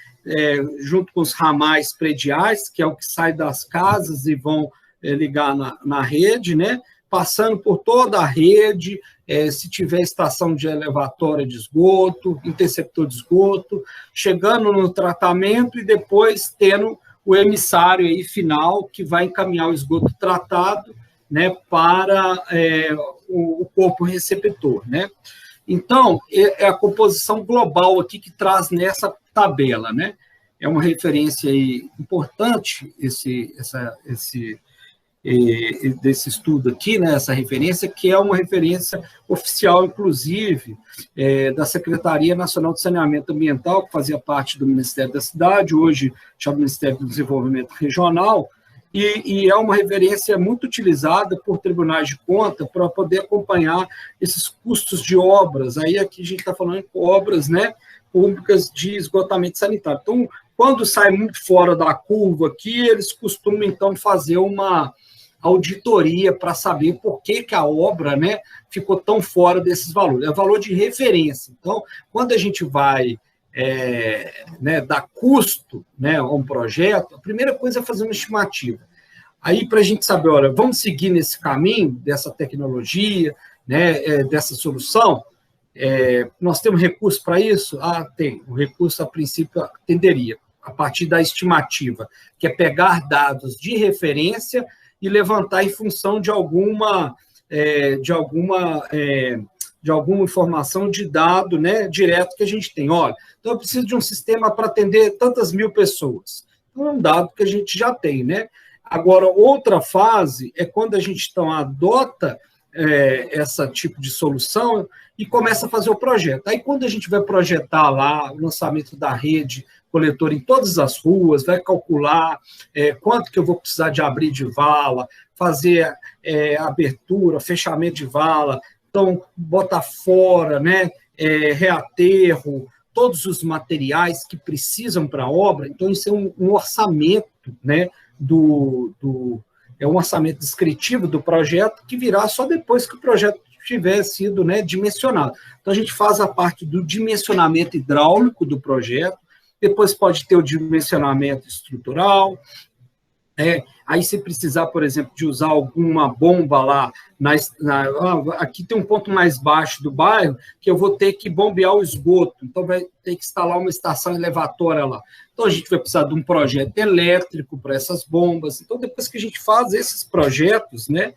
Junto com os ramais prediais, que é o que sai das casas e vão ligar na rede, né? Passando por toda a rede, se tiver estação de elevatória de esgoto, interceptor de esgoto, chegando no tratamento e depois tendo o emissário aí final que vai encaminhar o esgoto tratado, né, para o corpo receptor, né? Então, é a composição global aqui que traz nessa tabela, né? É uma referência aí importante desse estudo aqui, né, essa referência, que é uma referência oficial, inclusive, da Secretaria Nacional de Saneamento Ambiental, que fazia parte do Ministério da Cidade, hoje chama Ministério do Desenvolvimento Regional, e é uma referência muito utilizada por tribunais de conta para poder acompanhar esses custos de obras. Aí aqui a gente está falando de obras, né, públicas de esgotamento sanitário. Então, quando sai muito fora da curva aqui, eles costumam, então, fazer uma auditoria para saber por que a obra, né, ficou tão fora desses valores. É valor de referência. Então, quando a gente vai né, dar custo, né, a um projeto, a primeira coisa é fazer uma estimativa. Aí, para a gente saber, olha, vamos seguir nesse caminho dessa tecnologia, né, dessa solução, nós temos recurso para isso? Tem. O recurso, a princípio, atenderia a partir da estimativa, que é pegar dados de referência e levantar em função de alguma informação de dado, né, direto que a gente tem. Olha, então eu preciso de um sistema para atender tantas mil pessoas. Então, é um dado que a gente já tem, né? Agora, outra fase é quando a gente então adota esse tipo de solução e começa a fazer o projeto. Aí, quando a gente vai projetar lá o lançamento da rede coletora em todas as ruas, vai calcular quanto que eu vou precisar de abrir de vala, fazer abertura, fechamento de vala, então, botar fora, né, reaterro, todos os materiais que precisam para a obra. Então, isso é um orçamento, né, é um orçamento descritivo do projeto que virá só depois que o projeto tiver sido, né, dimensionado. Então, a gente faz a parte do dimensionamento hidráulico do projeto, depois pode ter o dimensionamento estrutural. Aí, se precisar, por exemplo, de usar alguma bomba lá, aqui tem um ponto mais baixo do bairro, que eu vou ter que bombear o esgoto, então vai ter que instalar uma estação elevatória lá. Então, a gente vai precisar de um projeto elétrico para essas bombas. Então, depois que a gente faz esses projetos, né,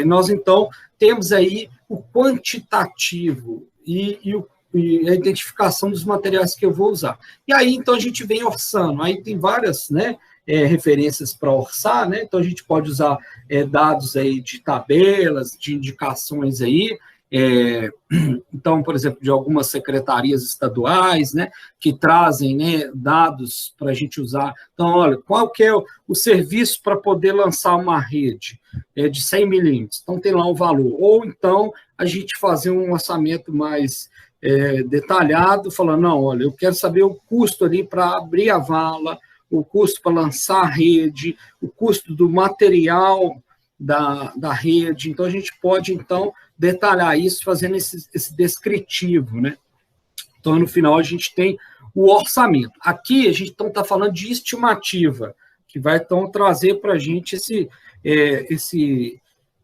nós, então, temos aí o quantitativo e a identificação dos materiais que eu vou usar. E aí, então, a gente vem orçando. Aí tem várias, né, referências para orçar, né? Então, a gente pode usar dados aí de tabelas, de indicações aí, então, por exemplo, de algumas secretarias estaduais, né, que trazem, né, dados para a gente usar. Então, olha, qual que é o serviço para poder lançar uma rede de 100 milímetros? Então, tem lá o valor. Ou, então, a gente fazer um orçamento mais detalhado, falando, não, olha, eu quero saber o custo ali para abrir a vala, o custo para lançar a rede, o custo do material da rede. Então, a gente pode, então, detalhar isso fazendo esse descritivo, né? Então, no final, a gente tem o orçamento. Aqui, a gente então está falando de estimativa, que vai, então, trazer para a gente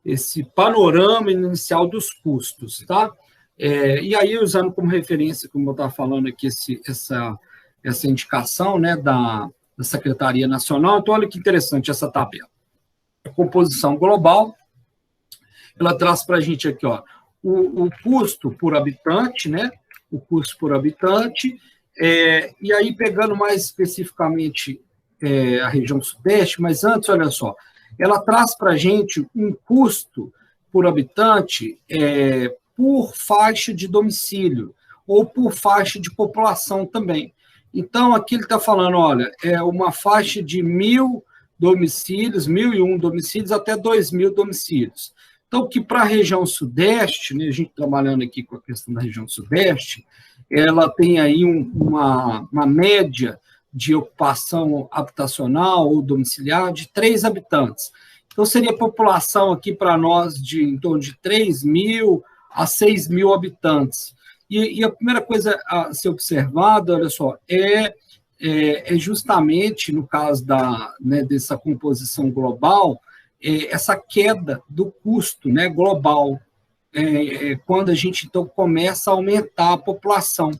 esse panorama inicial dos custos, tá? E aí, usando como referência, como eu estava falando aqui, essa indicação, né, da Secretaria Nacional. Então, olha que interessante essa tabela. A composição global, ela traz para a gente aqui, ó, o custo por habitante, né? O custo por habitante, e aí pegando mais especificamente a região sudeste, mas antes, olha só, ela traz para a gente um custo por habitante por faixa de domicílio, ou por faixa de população também. Então, aqui ele está falando, olha, é uma faixa de 1.000 domicílios, 1.001 domicílios, até 2.000 domicílios. Então, que para a região sudeste, né, a gente trabalhando aqui com a questão da região sudeste, ela tem aí uma média de ocupação habitacional ou domiciliar de 3 habitantes. Então, seria população aqui para nós de em torno de 3.000 a 6.000 habitantes. E a primeira coisa a ser observada, olha só, é justamente, no caso dessa composição global, essa queda do custo, né, global, quando a gente, então, começa a aumentar a população.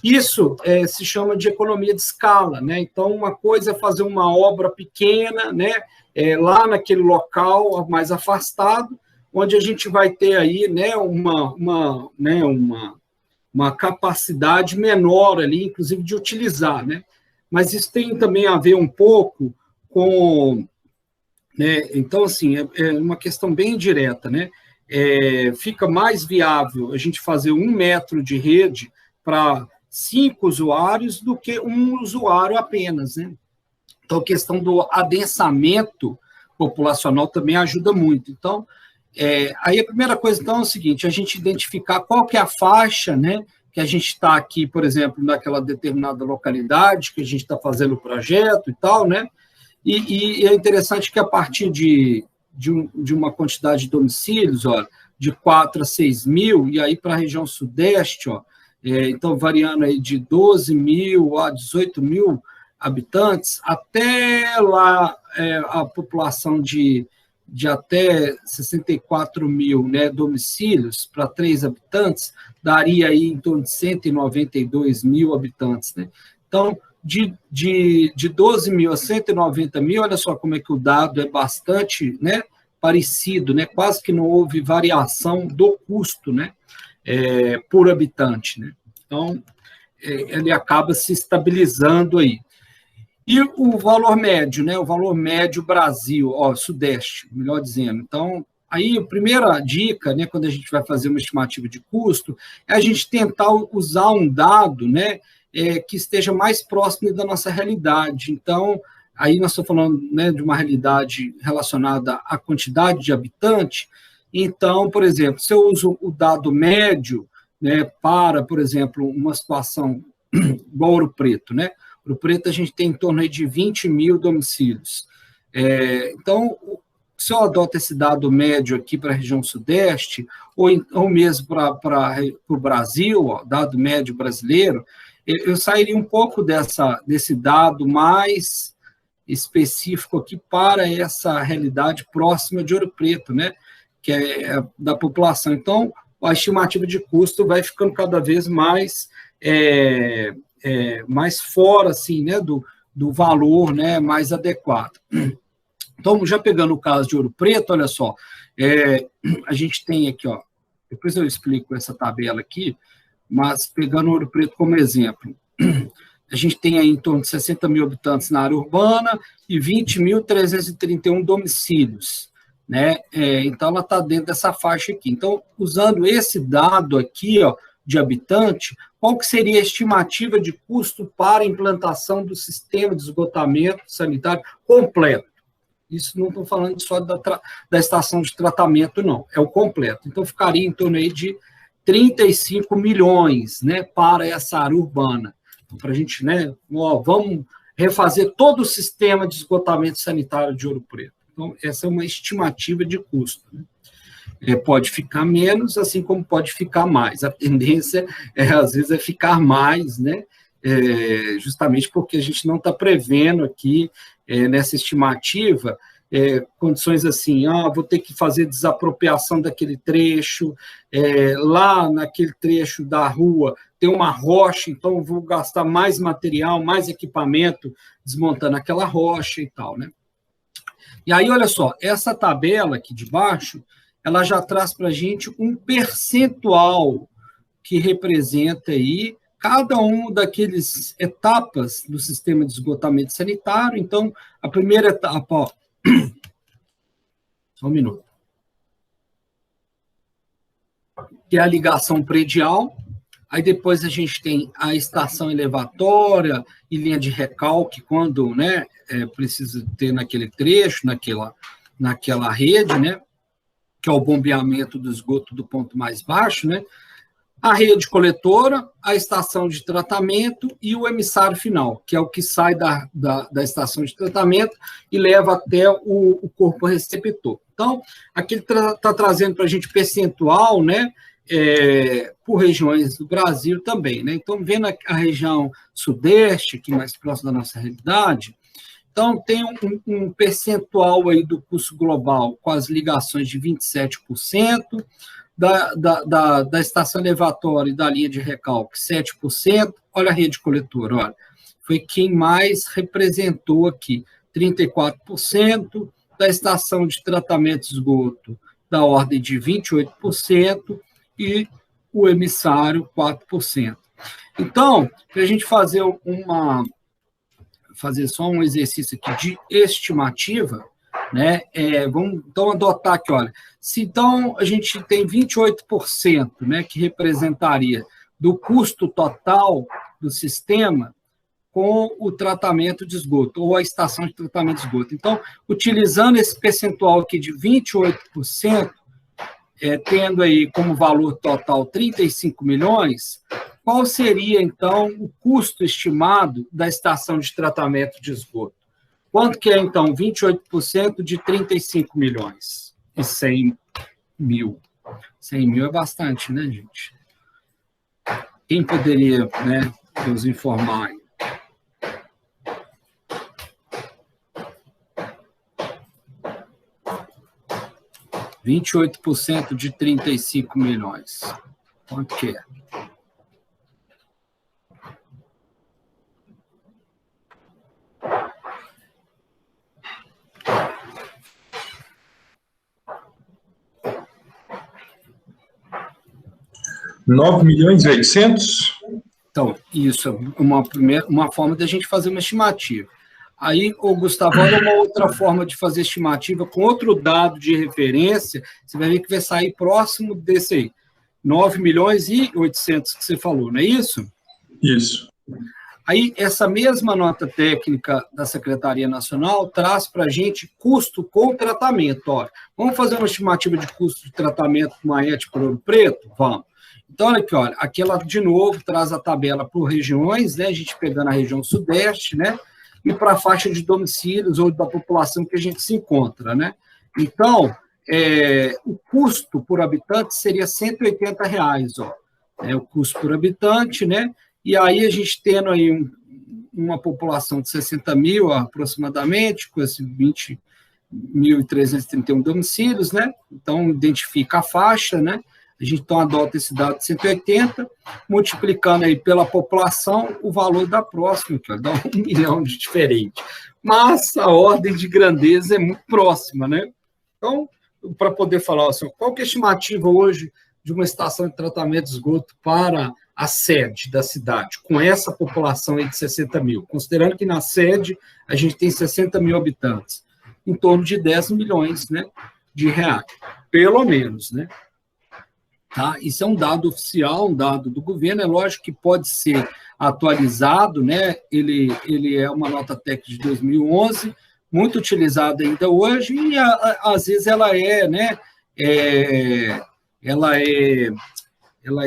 Isso se chama de economia de escala, né? Então, uma coisa é fazer uma obra pequena, né, lá naquele local mais afastado, onde a gente vai ter aí, né, uma capacidade menor ali, inclusive, de utilizar, né? Mas isso tem também a ver um pouco com... né? Então, assim, é uma questão bem direta, né? Fica mais viável a gente fazer 1 metro de rede para 5 usuários do que 1 usuário apenas, né? Então, a questão do adensamento populacional também ajuda muito. Então, aí a primeira coisa, então, é o seguinte, a gente identificar qual que é a faixa, né, que a gente está aqui, por exemplo, naquela determinada localidade, que a gente está fazendo o projeto e tal, né? E é interessante que a partir de uma quantidade de domicílios, ó, de 4 a 6 mil, e aí para a região sudeste, ó, então variando aí de 12.000 a 18.000 habitantes, até lá a população de até 64.000, né, domicílios para 3 habitantes, daria aí em torno de 192.000 habitantes, né? Então, de 12.000 a 190.000, olha só como é que o dado é bastante, né, parecido, né? Quase que não houve variação do custo, né, por habitante, né? Então, ele acaba se estabilizando aí. E o valor médio, né? O valor médio Brasil, Sudeste, melhor dizendo. Então, aí a primeira dica, né, quando a gente vai fazer uma estimativa de custo, é a gente tentar usar um dado, né, que esteja mais próximo da nossa realidade. Então, aí nós estamos falando, né, de uma realidade relacionada à quantidade de habitante. Então, por exemplo, se eu uso o dado médio, né, para, por exemplo, uma situação igual Ouro Preto, né? Ouro Preto a gente tem em torno aí de 20.000 domicílios. Então, se eu adoto esse dado médio aqui para a região sudeste, ou mesmo para o Brasil, dado médio brasileiro, eu sairia um pouco desse dado mais específico aqui para essa realidade próxima de Ouro Preto, né, que é da população. Então, a estimativa de custo vai ficando cada vez mais mais fora, assim, né, do valor, né, mais adequado. Então, já pegando o caso de Ouro Preto, olha só, a gente tem aqui, ó, depois eu explico essa tabela aqui, mas pegando Ouro Preto como exemplo, a gente tem aí em torno de 60.000 habitantes na área urbana e 20.331 domicílios, né? Então, ela está dentro dessa faixa aqui. Então, usando esse dado aqui, ó, de habitante, qual que seria a estimativa de custo para a implantação do sistema de esgotamento sanitário completo? Isso não estou falando só da estação de tratamento, não, é o completo. Então, ficaria em torno aí de 35 milhões, né, para essa área urbana. Então, para a gente, né, vamos refazer todo o sistema de esgotamento sanitário de Ouro Preto. Então, essa é uma estimativa de custo, né? Pode ficar menos, assim como pode ficar mais. A tendência, às vezes, ficar mais, né? Justamente porque a gente não está prevendo aqui, nessa estimativa, condições assim, vou ter que fazer desapropriação daquele trecho, lá naquele trecho da rua tem uma rocha, então eu vou gastar mais material, mais equipamento desmontando aquela rocha e tal, né? E aí, olha só, essa tabela aqui de baixo, ela já traz para a gente um percentual que representa aí cada uma daqueles etapas do sistema de esgotamento sanitário. Então, a primeira etapa, ó, Só um minuto. Que é a ligação predial. Aí depois a gente tem a estação elevatória e linha de recalque, quando, né, precisa ter naquele trecho, naquela rede, né, que é o bombeamento do esgoto do ponto mais baixo, né, a rede coletora, a estação de tratamento e o emissário final, que é o que sai da estação de tratamento e leva até o corpo receptor. Então, aqui ele está trazendo para a gente percentual, né, por regiões do Brasil também, né? Então, vendo a região sudeste, aqui mais próximo da nossa realidade, então tem um percentual aí do custo global com as ligações de 27%, da estação elevatória e da linha de recalque, 7%. Olha a rede coletora, olha, foi quem mais representou aqui, 34%, da estação de tratamento de esgoto, da ordem de 28%, e o emissário, 4%. Então, para a gente fazer só um exercício aqui de estimativa, né? Vamos então adotar aqui, olha, se então a gente tem 28%, né, que representaria do custo total do sistema com o tratamento de esgoto, ou a estação de tratamento de esgoto. Então, utilizando esse percentual aqui de 28%, tendo aí como valor total 35 milhões, qual seria, então, o custo estimado da estação de tratamento de esgoto? Quanto que é, então, 28% de 35 milhões e 100 mil? 100 mil é bastante, né, gente? Quem poderia, né, nos informar aí? – 28% de 35 milhões. Quanto que é? $9.800.000? Então, isso é uma forma da gente fazer uma estimativa. Aí, Gustavo, olha uma outra forma de fazer estimativa, com outro dado de referência, você vai ver que vai sair próximo desse aí, 9.800.000 que você falou, não é isso? Isso. Aí, essa mesma nota técnica da Secretaria Nacional traz para a gente custo com tratamento. Olha, vamos fazer uma estimativa de custo de tratamento com a ET por Ouro Preto? Vamos. Então, olha aqui, olha, aqui ela, de novo, traz a tabela por regiões, né, a gente pegando a região sudeste, né, e para a faixa de domicílios ou da população que a gente se encontra, né? Então, o custo por habitante seria R$ 180, ó, o custo por habitante, né? E aí a gente tendo aí uma população de 60 mil aproximadamente, com esses 20.331 domicílios, né? Então, identifica a faixa, né? A gente então adota esse dado de 180, multiplicando aí pela população o valor da próxima, que dá 1 milhão de diferente. Mas a ordem de grandeza é muito próxima, né? Então, para poder falar assim, qual que é a estimativa hoje de uma estação de tratamento de esgoto para a sede da cidade, com essa população aí de 60 mil, considerando que na sede a gente tem 60 mil habitantes, em torno de 10 milhões, né, de reais, pelo menos, né? Tá? Isso é um dado oficial, um dado do governo, é lógico que pode ser atualizado, né? Ele é uma nota técnica de 2011, muito utilizada ainda hoje, e às vezes ela é, né? Ela é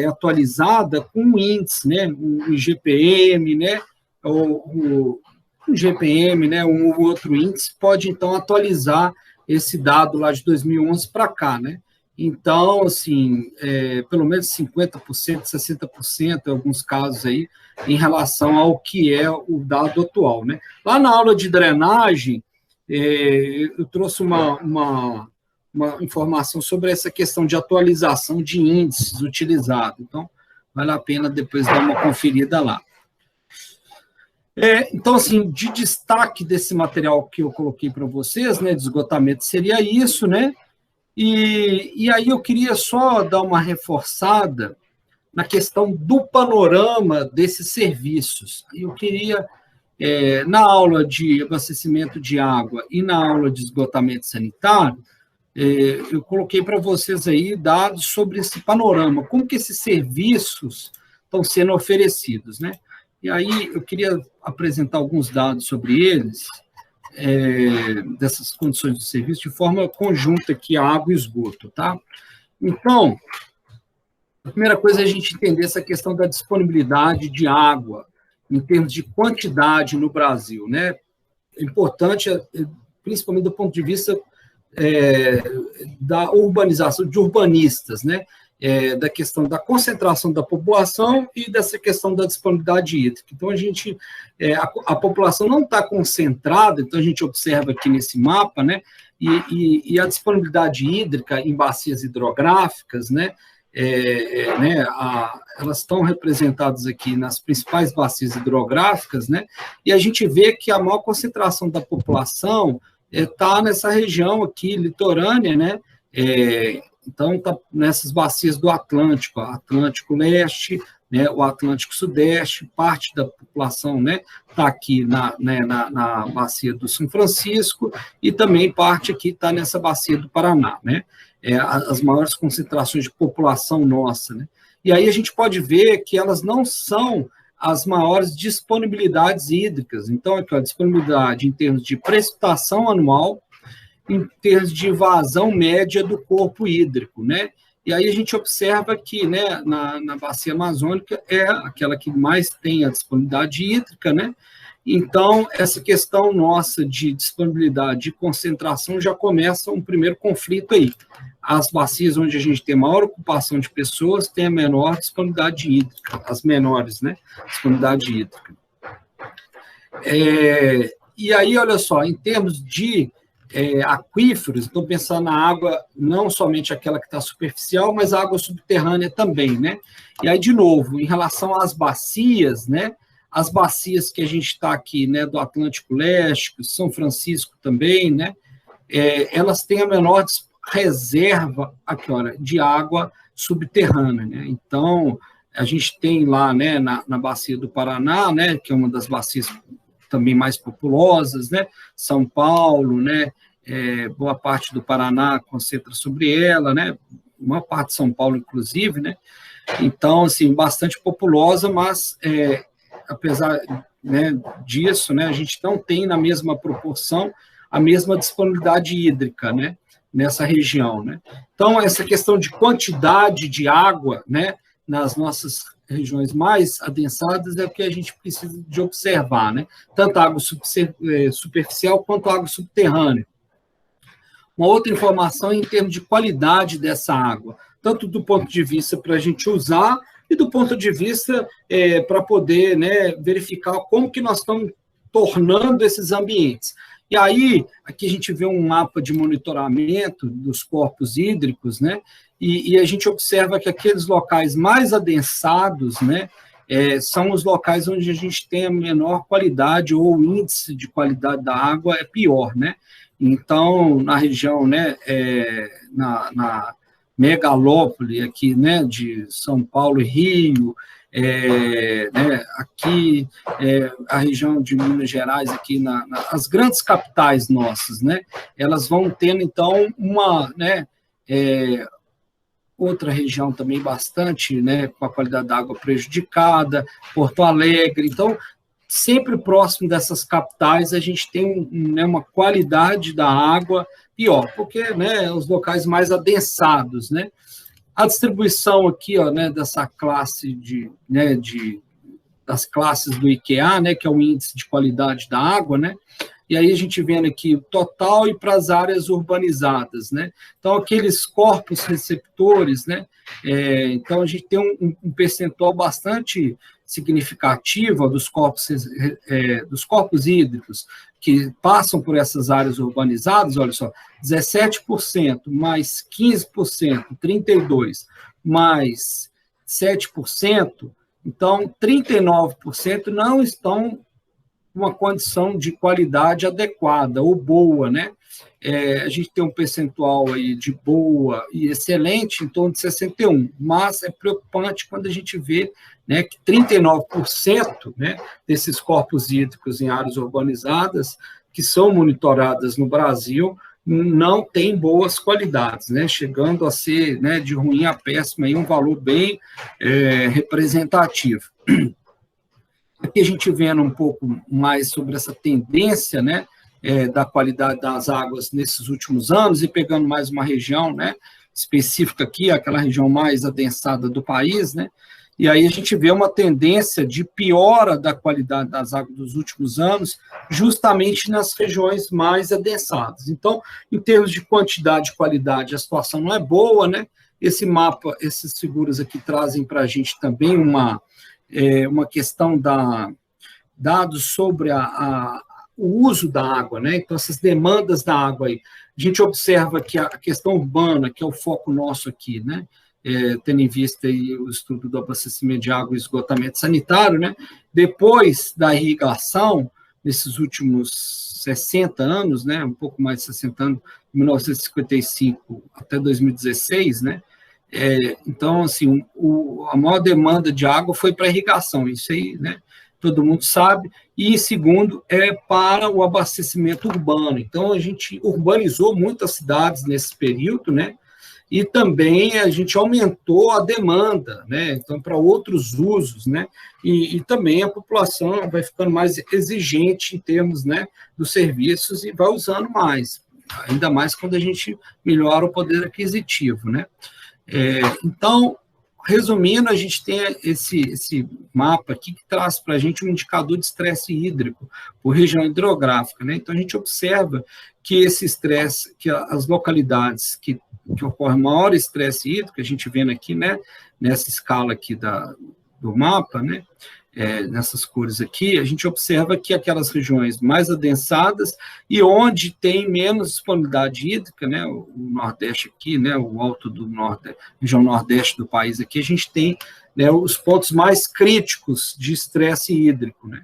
atualizada com um índice, né? Um IGPM, né? Ou um GPM, né? Um outro índice pode então atualizar esse dado lá de 2011 para cá, né? Então, assim, pelo menos 50%, 60%, em alguns casos aí, em relação ao que é o dado atual, né? Lá na aula de drenagem, eu trouxe uma informação sobre essa questão de atualização de índices utilizados. Então, vale a pena depois dar uma conferida lá. Então, assim, de destaque desse material que eu coloquei para vocês, né, de esgotamento, seria isso, né? E aí eu queria só dar uma reforçada na questão do panorama desses serviços. Eu queria, na aula de abastecimento de água e na aula de esgotamento sanitário, eu coloquei para vocês aí dados sobre esse panorama, como que esses serviços estão sendo oferecidos, né? E aí eu queria apresentar alguns dados sobre eles, dessas condições de serviço, de forma conjunta aqui, a água e esgoto, tá? Então, a primeira coisa é a gente entender essa questão da disponibilidade de água, em termos de quantidade no Brasil, né? É importante, principalmente do ponto de vista da urbanização, de urbanistas, né? Da questão da concentração da população e dessa questão da disponibilidade hídrica. Então, a população não está concentrada, então a gente observa aqui nesse mapa, né? E a disponibilidade hídrica em bacias hidrográficas, né? Elas estão representadas aqui nas principais bacias hidrográficas, né? E a gente vê que a maior concentração da população está nessa região aqui, litorânea, né? Então, está nessas bacias do Atlântico, Atlântico Leste, né, o Atlântico Sudeste, parte da população, né, está aqui na bacia do São Francisco, e também parte aqui está nessa bacia do Paraná, né? As maiores concentrações de população nossa, né? E aí a gente pode ver que elas não são as maiores disponibilidades hídricas. Então, aqui, a disponibilidade em termos de precipitação anual, em termos de vazão média do corpo hídrico, né? E aí a gente observa que, né, na bacia amazônica é aquela que mais tem a disponibilidade hídrica, né? Então, essa questão nossa de disponibilidade e concentração já começa um primeiro conflito aí. As bacias onde a gente tem maior ocupação de pessoas têm a menor disponibilidade hídrica, as menores, né? Disponibilidade hídrica. E aí, olha só, em termos de aquíferos, então pensar na água, não somente aquela que está superficial, mas a água subterrânea também, né? E aí, de novo, em relação às bacias, né? As bacias que a gente está aqui, né, do Atlântico Leste, São Francisco também, né? Elas têm a menor reserva aqui, olha, de água subterrânea, né? Então, a gente tem lá, né, na bacia do Paraná, né, que é uma das bacias também mais populosas, né? São Paulo, né? Boa parte do Paraná concentra sobre ela, né? Uma parte de São Paulo, inclusive, né? Então, assim, bastante populosa, mas apesar, né, disso, né, a gente não tem na mesma proporção a mesma disponibilidade hídrica, né? Nessa região, né? Então, essa questão de quantidade de água, né? Nas nossas regiões mais adensadas é o que a gente precisa de observar, né? Tanto a água superficial quanto a água subterrânea. Uma outra informação em termos de qualidade dessa água, tanto do ponto de vista para a gente usar e do ponto de vista para poder, né, verificar como que nós estamos tornando esses ambientes. E aí, aqui a gente vê um mapa de monitoramento dos corpos hídricos, né? E a gente observa que aqueles locais mais adensados, né, são os locais onde a gente tem a menor qualidade ou o índice de qualidade da água é pior, né? Então, na região, né, na megalópole aqui, né, de São Paulo e Rio, né, aqui, a região de Minas Gerais, aqui, as grandes capitais nossas, né, elas vão tendo, então, uma, né, outra região também bastante, né, com a qualidade da água prejudicada, Porto Alegre. Então, sempre próximo dessas capitais, a gente tem né, uma qualidade da água pior, porque, né, os locais mais adensados, né. A distribuição aqui, ó, né, dessa classe das classes do IQA, né, que é o índice de qualidade da água, né. E aí a gente vendo aqui o total e para as áreas urbanizadas, né? Então, aqueles corpos receptores, né? Então, a gente tem um percentual bastante significativo dos corpos hídricos que passam por essas áreas urbanizadas, olha só, 17%, mais 15%, 32%, mais 7%, então, 39% não estão uma condição de qualidade adequada ou boa, né? A gente tem um percentual aí de boa e excelente em torno de 61%, mas é preocupante quando a gente vê, né, que 39%, né, desses corpos hídricos em áreas urbanizadas que são monitoradas no Brasil não tem boas qualidades, né, chegando a ser, né, de ruim a péssima, aí um valor bem representativo. Aqui a gente vendo um pouco mais sobre essa tendência, né, da qualidade das águas nesses últimos anos, e pegando mais uma região, né, específica aqui, aquela região mais adensada do país, né, e aí a gente vê uma tendência de piora da qualidade das águas dos últimos anos, justamente nas regiões mais adensadas. Então, em termos de quantidade e qualidade, a situação não é boa, né? Esse mapa, essas figuras aqui trazem para a gente também uma questão dados sobre o uso da água, né? Então, essas demandas da água aí. A gente observa que a questão urbana, que é o foco nosso aqui, né? Tendo em vista aí o estudo do abastecimento de água e esgotamento sanitário, né? Depois da irrigação, nesses últimos 60 anos, né? Um pouco mais de 60 anos, de 1955 até 2016, né? Então, assim, a maior demanda de água foi para a irrigação, isso aí, né? Todo mundo sabe, e segundo, para o abastecimento urbano. Então, a gente urbanizou muitas cidades nesse período, né? E também a gente aumentou a demanda, né? Então, para outros usos, né? E também a população vai ficando mais exigente em termos, né, dos serviços e vai usando mais, ainda mais quando a gente melhora o poder aquisitivo, né? Então, resumindo, a gente tem esse mapa aqui que traz para a gente um indicador de estresse hídrico por região hidrográfica, né? Então, a gente observa que esse estresse, que as localidades que ocorre maior estresse hídrico, a gente vendo aqui, né, nessa escala aqui do mapa, né, nessas cores aqui, a gente observa que aquelas regiões mais adensadas e onde tem menos disponibilidade hídrica, né, o Nordeste aqui, né, o alto do Nordeste, região Nordeste do país aqui, a gente tem, né, os pontos mais críticos de estresse hídrico, né,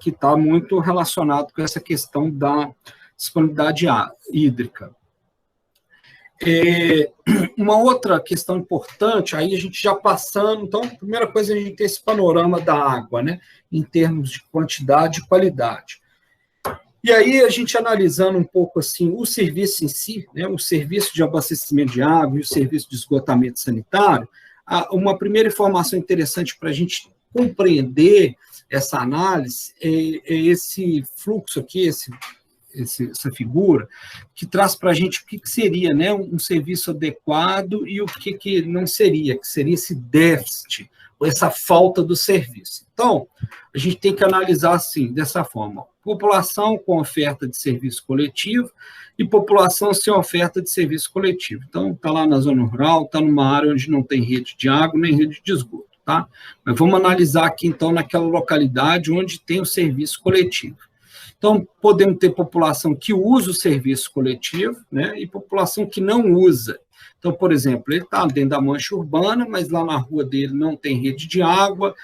que está muito relacionado com essa questão da disponibilidade hídrica. Uma outra questão importante, aí a gente já passando, então, a primeira coisa, a gente tem esse panorama da água, né, em termos de quantidade e qualidade. E aí, a gente analisando um pouco, assim, o serviço em si, né, o serviço de abastecimento de água e o serviço de esgotamento sanitário, uma primeira informação interessante para a gente compreender essa análise é esse fluxo aqui, essa figura, que traz para a gente o que seria, né, um serviço adequado e o que não seria, que seria esse déficit, ou essa falta do serviço. Então, a gente tem que analisar assim, dessa forma, população com oferta de serviço coletivo e população sem oferta de serviço coletivo. Então, está lá na zona rural, está numa área onde não tem rede de água nem rede de esgoto, tá? Mas vamos analisar aqui, então, naquela localidade onde tem o serviço coletivo. Então, podemos ter população que usa o serviço coletivo, né, e população que não usa. Então, por exemplo, ele está dentro da mancha urbana, mas lá na rua dele não tem rede de água,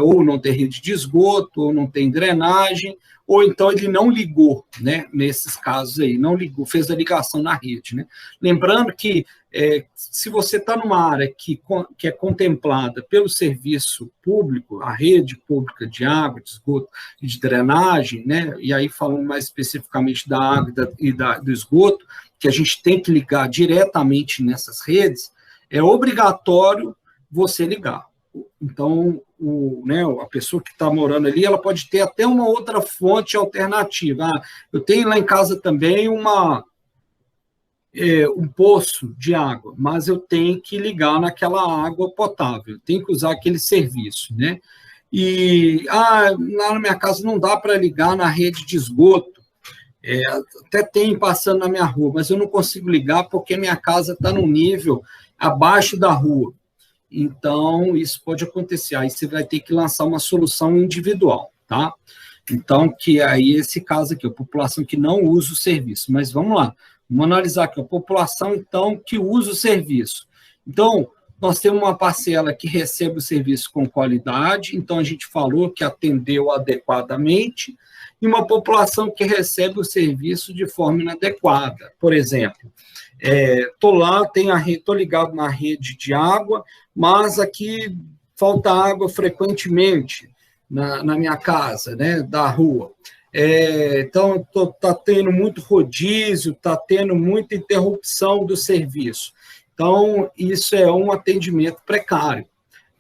ou não tem rede de esgoto, ou não tem drenagem, ou então ele não ligou, né, nesses casos aí, não ligou, fez a ligação na rede, né. Lembrando que se você está numa área que é contemplada pelo serviço público, a rede pública de água, de esgoto e de drenagem, né, e aí falando mais especificamente da água e do esgoto, que a gente tem que ligar diretamente nessas redes, é obrigatório você ligar. Então, a pessoa que está morando ali, ela pode ter até uma outra fonte alternativa. Eu tenho lá em casa também um poço de água, mas eu tenho que ligar naquela água potável, eu tenho que usar aquele serviço, né? E lá na minha casa não dá para ligar na rede de esgoto, até tem passando na minha rua, mas eu não consigo ligar porque minha casa está num nível abaixo da rua. Então, isso pode acontecer. Aí você vai ter que lançar uma solução individual, tá? Então, que aí esse caso aqui, a população que não usa o serviço. Mas vamos lá, vamos analisar aqui a população, então, que usa o serviço. Então, nós temos uma parcela que recebe o serviço com qualidade, então a gente falou que atendeu adequadamente, e uma população que recebe o serviço de forma inadequada. Por exemplo, estou lá, estou ligado na rede de água, mas aqui falta água frequentemente na minha casa, né, da rua. Então está tendo muito rodízio, está tendo muita interrupção do serviço. Então, isso é um atendimento precário,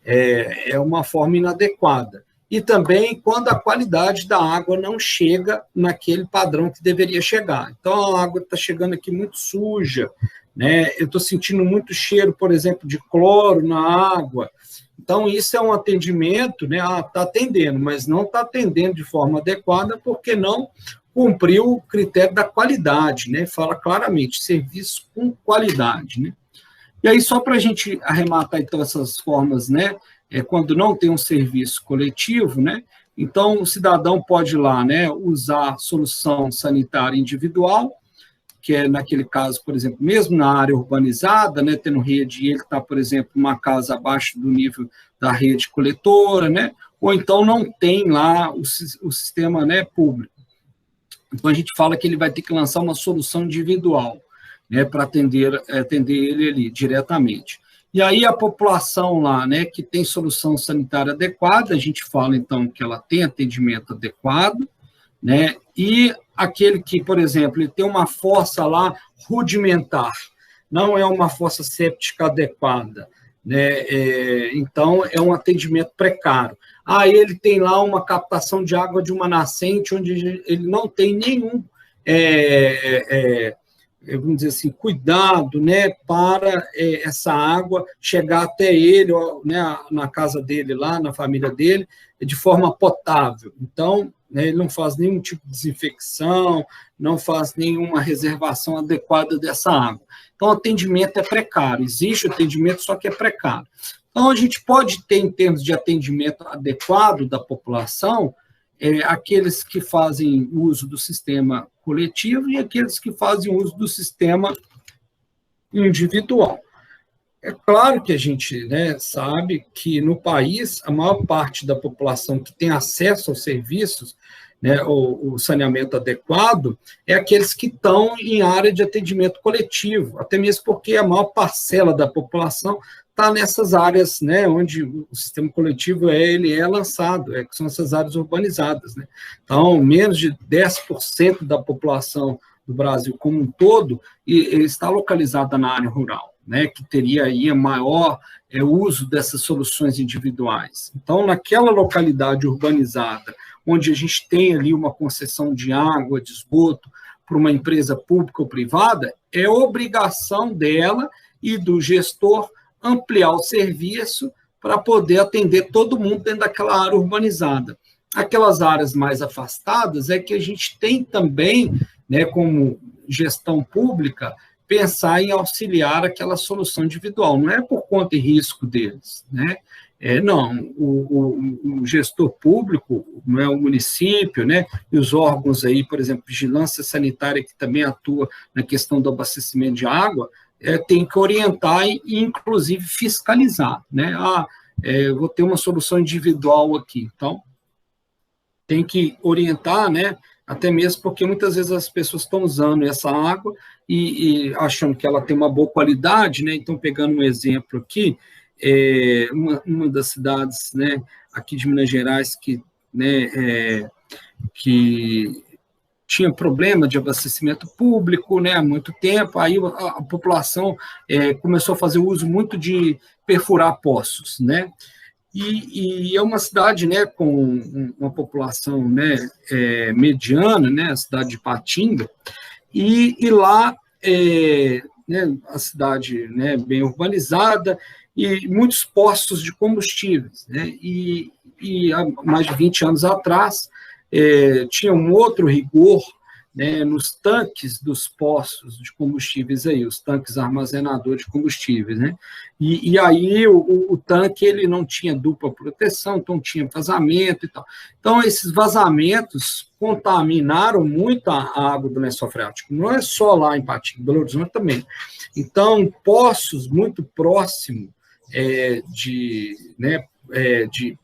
é uma forma inadequada. E também quando a qualidade da água não chega naquele padrão que deveria chegar. Então, a água está chegando aqui muito suja, né? Eu estou sentindo muito cheiro, por exemplo, de cloro na água. Então, isso é um atendimento, né? Está atendendo, mas não está atendendo de forma adequada porque não cumpriu o critério da qualidade, né? Fala claramente, serviço com qualidade, né? E aí, só para a gente arrematar, então, essas formas, né? Quando não tem um serviço coletivo, né? Então, o cidadão pode ir lá, né? Usar solução sanitária individual, que é naquele caso, por exemplo, mesmo na área urbanizada, né? Tendo rede, ele está, por exemplo, uma casa abaixo do nível da rede coletora, né? Ou então não tem lá o sistema, né, público. Então, a gente fala que ele vai ter que lançar uma solução individual, né, para atender ele ali diretamente. E aí a população lá, né, que tem solução sanitária adequada, a gente fala então que ela tem atendimento adequado, né, e aquele que, por exemplo, ele tem uma fossa lá rudimentar, não é uma fossa séptica adequada, né, então é um atendimento precário. Ele tem lá uma captação de água de uma nascente onde ele não tem nenhum vamos dizer assim, cuidado, né, para essa água chegar até ele, né, na casa dele lá, na família dele, de forma potável. Então, né, ele não faz nenhum tipo de desinfecção, não faz nenhuma reservação adequada dessa água. Então, o atendimento é precário, existe o atendimento, só que é precário. Então, a gente pode ter, em termos de atendimento adequado da população, aqueles que fazem uso do sistema coletivo e aqueles que fazem uso do sistema individual. É claro que a gente, né, sabe que no país a maior parte da população que tem acesso aos serviços, né, o saneamento adequado, é aqueles que estão em área de atendimento coletivo, até mesmo porque a maior parcela da população está nessas áreas, né, onde o sistema coletivo ele é lançado, que são essas áreas urbanizadas, né? Então, menos de 10% da população do Brasil como um todo está localizada na área rural, né, que teria aí a maior uso dessas soluções individuais. Então, naquela localidade urbanizada, onde a gente tem ali uma concessão de água, de esgoto, para uma empresa pública ou privada, é obrigação dela e do gestor ampliar o serviço para poder atender todo mundo dentro daquela área urbanizada. Aquelas áreas mais afastadas é que a gente tem também, né, como gestão pública, pensar em auxiliar aquela solução individual. Não é por conta e risco deles, né? Não, o gestor público, não é o município, né, e os órgãos aí, por exemplo, vigilância sanitária, que também atua na questão do abastecimento de água, tem que orientar e, inclusive, fiscalizar, né? Eu vou ter uma solução individual aqui, então tem que orientar, né? Até mesmo porque muitas vezes as pessoas estão usando essa água e achando que ela tem uma boa qualidade, né? Então, pegando um exemplo aqui, uma das cidades, né, aqui de Minas Gerais que, né, que tinha problema de abastecimento público, né, há muito tempo, aí a população começou a fazer uso muito de perfurar poços, né, e é uma cidade, né, com uma população, né, mediana, né, a cidade de Patinga, e lá, né, a cidade, né, bem urbanizada, e muitos postos de combustíveis, né, e há mais de 20 anos atrás, tinha um outro rigor, né, nos tanques dos postos de combustíveis, aí, os tanques armazenadores de combustíveis, né, e aí o tanque ele não tinha dupla proteção, então tinha vazamento e tal. Então, esses vazamentos contaminaram muito a água do lençol freático, não é só lá em Patinga, Belo Horizonte também. Então, poços muito próximos de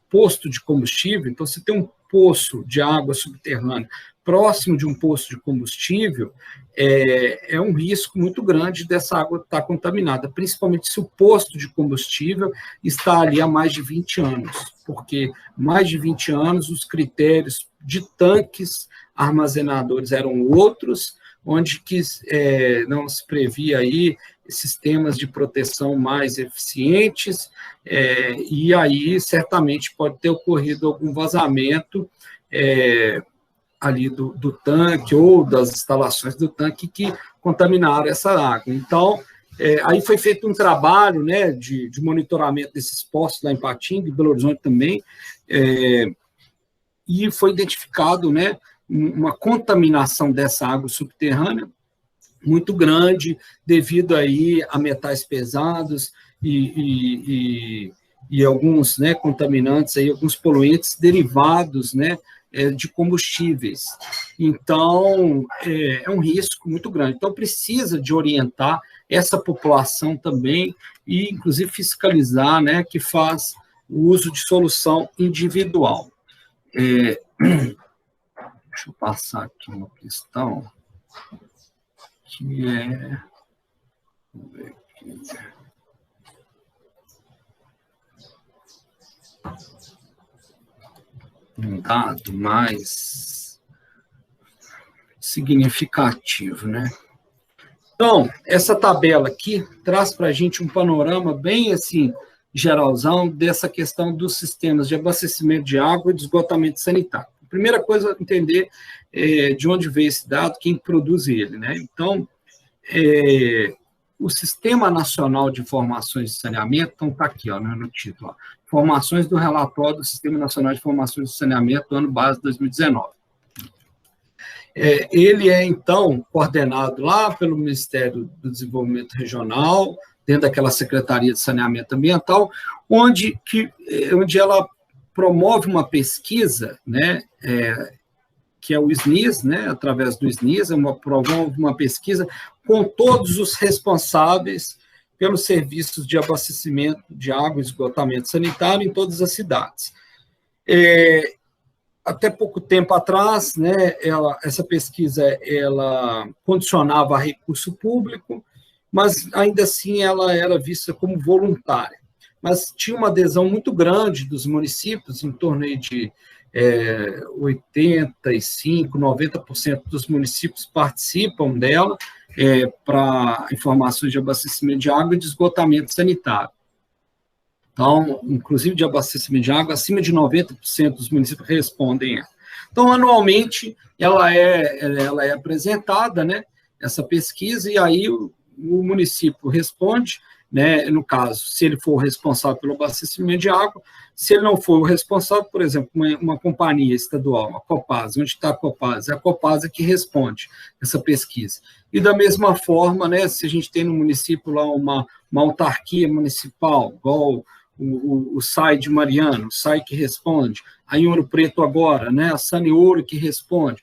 posto de combustível, então você tem um poço de água subterrânea próximo de um posto de combustível, é um risco muito grande dessa água estar contaminada, principalmente se o posto de combustível está ali há mais de 20 anos, porque mais de 20 anos os critérios de tanques armazenadores eram outros, onde que, não se previa aí sistemas de proteção mais eficientes, e aí certamente pode ter ocorrido algum vazamento ali do tanque ou das instalações do tanque que contaminaram essa água. Então, aí foi feito um trabalho, né, de monitoramento desses postos lá em Patinga, em Belo Horizonte também, e foi identificado, né, uma contaminação dessa água subterrânea muito grande, devido aí a metais pesados e alguns, né, contaminantes, aí, alguns poluentes derivados, né, de combustíveis. Então, é um risco muito grande. Então, precisa de orientar essa população também e, inclusive, fiscalizar, né, que faz o uso de solução individual. Deixa eu passar aqui uma questão que é... Vamos ver aqui. Um dado mais significativo, né? Então, essa tabela aqui traz para a gente um panorama bem, assim, geralzão dessa questão dos sistemas de abastecimento de água e de esgotamento sanitário. A primeira coisa, entender de onde veio esse dado, quem produz ele, né? Então, o Sistema Nacional de Informações de Saneamento, então está aqui, ó, no título, ó, informações do relatório do Sistema Nacional de Informações de Saneamento do ano base 2019. Ele é, então, coordenado lá pelo Ministério do Desenvolvimento Regional, dentro daquela Secretaria de Saneamento Ambiental, onde ela promove uma pesquisa, né, que é o SNIS, né, através do SNIS, promove uma pesquisa com todos os responsáveis pelos serviços de abastecimento de água e esgotamento sanitário em todas as cidades. Até pouco tempo atrás, né, essa pesquisa ela condicionava a recurso público, mas ainda assim ela era vista como voluntária. Mas tinha uma adesão muito grande dos municípios, em torno aí de 85%, 90% dos municípios participam dela para informações de abastecimento de água e de esgotamento sanitário. Então, inclusive de abastecimento de água, acima de 90% dos municípios respondem. Então, anualmente, ela é apresentada, né, essa pesquisa, e aí o município responde, né, no caso, se ele for o responsável pelo abastecimento de água. Se ele não for o responsável, por exemplo, uma companhia estadual, a Copasa, onde está a Copasa? É a Copasa que responde essa pesquisa. E da mesma forma, né, se a gente tem no município lá uma autarquia municipal, igual o SAI de Mariana, o SAI que responde, a em Ouro Preto agora, né, a Saneouro que responde.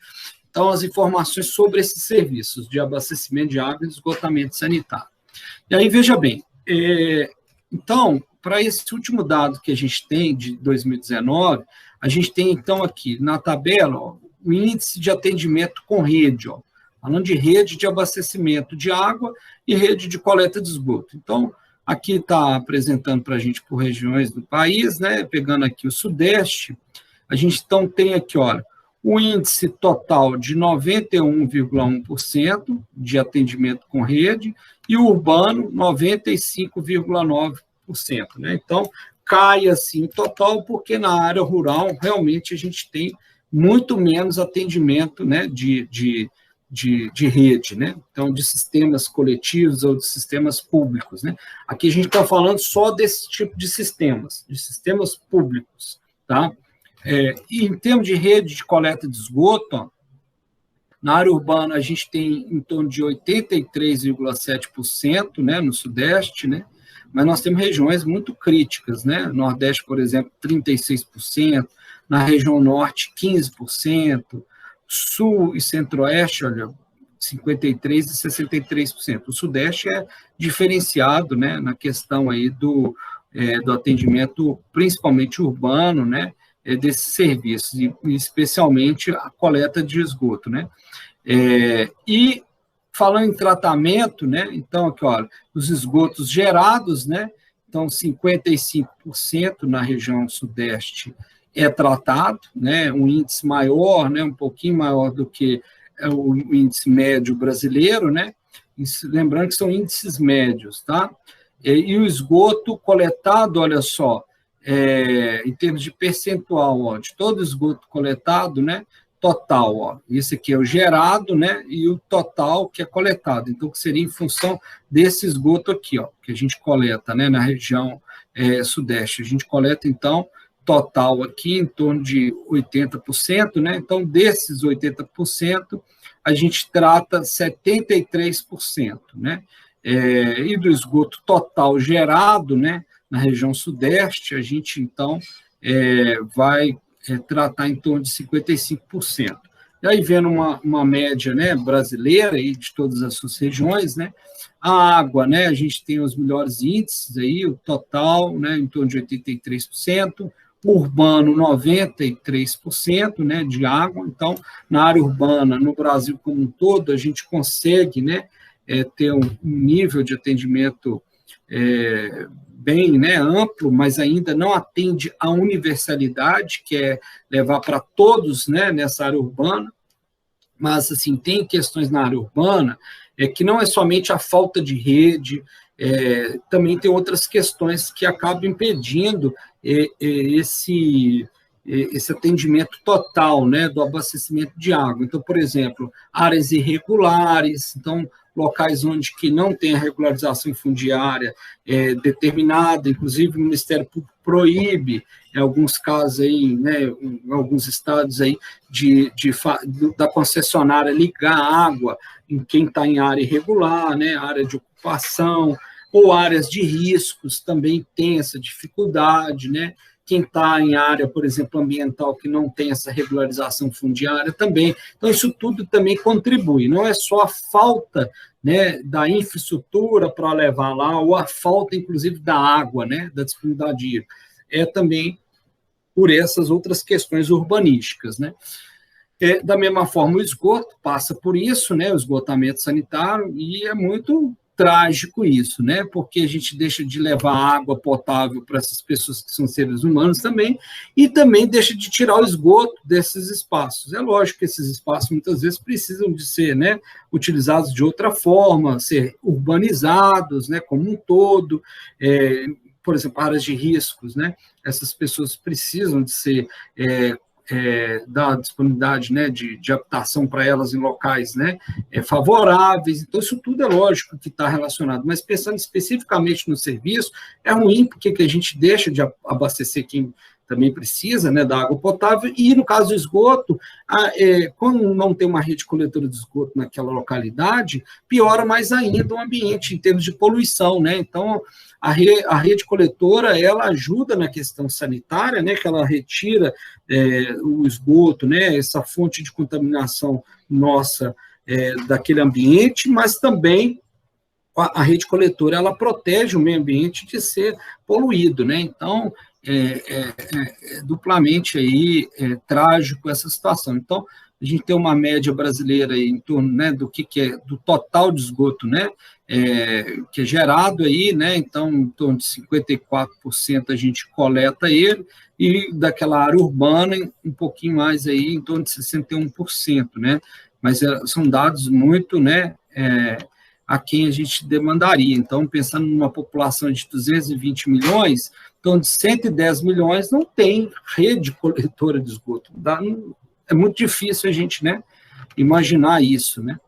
Então, as informações sobre esses serviços de abastecimento de água e esgotamento sanitário. E aí, veja bem, então, para esse último dado que a gente tem de 2019, a gente tem, então, aqui na tabela, ó, o índice de atendimento com rede, ó, falando de rede de abastecimento de água e rede de coleta de esgoto. Então, aqui está apresentando para a gente por regiões do país, né, pegando aqui o Sudeste, a gente então tem aqui, olha, o índice total de 91,1% de atendimento com rede e o urbano 95,9%. Né? Então, cai assim total, porque na área rural realmente a gente tem muito menos atendimento, né, de rede, né? Então, de sistemas coletivos ou de sistemas públicos. Né? Aqui a gente está falando só desse tipo de sistemas públicos. Tá? E em termos de rede de coleta de esgoto, ó, na área urbana a gente tem em torno de 83,7%, né, no Sudeste, né? Mas nós temos regiões muito críticas, né? Nordeste, por exemplo, 36%, na região Norte, 15%, Sul e Centro-Oeste, olha, 53% e 63%. O Sudeste é diferenciado, né, na questão aí do atendimento, principalmente urbano, né, desses serviços, e especialmente a coleta de esgoto, né? E falando em tratamento, né? Então, aqui, olha, os esgotos gerados, né? Então, 55% na região Sudeste é tratado, né, um índice maior, né, um pouquinho maior do que o índice médio brasileiro, né, lembrando que são índices médios, tá? E o esgoto coletado, olha só, em termos de percentual, ó, de todo o esgoto coletado, né, total, ó, isso aqui é o gerado, né, e o total que é coletado, então, que seria em função desse esgoto aqui, ó, que a gente coleta, né, na região sudeste, a gente coleta, então, total aqui em torno de 80%, né, então, desses 80%, a gente trata 73%, né, e do esgoto total gerado, né, na região sudeste, a gente, então, vai tratar em torno de 55%. E aí, vendo uma média, né, brasileira aí, de todas as suas regiões, né, a água, né, a gente tem os melhores índices aí, o total, né, em torno de 83%, urbano 93%, né, de água. Então, na área urbana, no Brasil como um todo, a gente consegue, né, ter um nível de atendimento bem, né, amplo, mas ainda não atende à universalidade, que é levar para todos, né, nessa área urbana. Mas, assim, tem questões na área urbana que não é somente a falta de rede, também tem outras questões que acabam impedindo esse atendimento total, né, do abastecimento de água. Então, por exemplo, áreas irregulares, então, locais onde que não tem a regularização fundiária determinada, inclusive o Ministério Público proíbe, em alguns casos aí, né, em alguns estados aí, da concessionária ligar água em quem está em área irregular, né, área de ocupação, ou áreas de riscos também tem essa dificuldade, né? Quem está em área, por exemplo, ambiental, que não tem essa regularização fundiária também. Então, isso tudo também contribui. Não é só a falta, né, da infraestrutura para levar lá, ou a falta, inclusive, da água, né, da disponibilidade hídrica. É também por essas outras questões urbanísticas, né? Da mesma forma, o esgoto passa por isso, né, o esgotamento sanitário, e é muito trágico isso, né? Porque a gente deixa de levar água potável para essas pessoas que são seres humanos também, e também deixa de tirar o esgoto desses espaços. É lógico que esses espaços muitas vezes precisam de ser, né, utilizados de outra forma, ser urbanizados, né, como um todo, por exemplo, áreas de riscos, né? Essas pessoas precisam de ser da disponibilidade, né, de habitação para elas em locais, né, favoráveis. Então, isso tudo é lógico que está relacionado, mas pensando especificamente no serviço, é ruim porque que a gente deixa de abastecer quem também precisa, né, da água potável, e no caso do esgoto, quando não tem uma rede coletora de esgoto naquela localidade, piora mais ainda o ambiente em termos de poluição, né? Então, a rede coletora, ela ajuda na questão sanitária, né, que ela retira o esgoto, né, essa fonte de contaminação nossa daquele ambiente, mas também a rede coletora, ela protege o meio ambiente de ser poluído, né? Então, duplamente aí trágico essa situação. Então, a gente tem uma média brasileira aí em torno, né, do que é do total de esgoto, né, que é gerado aí, né, então em torno de 54% a gente coleta ele, e daquela área urbana um pouquinho mais aí, em torno de 61%, né, mas são dados muito, né, a quem a gente demandaria. Então, pensando numa população de 220 milhões, então de 110 milhões não tem rede coletora de esgoto. É muito difícil a gente, né, imaginar isso, né?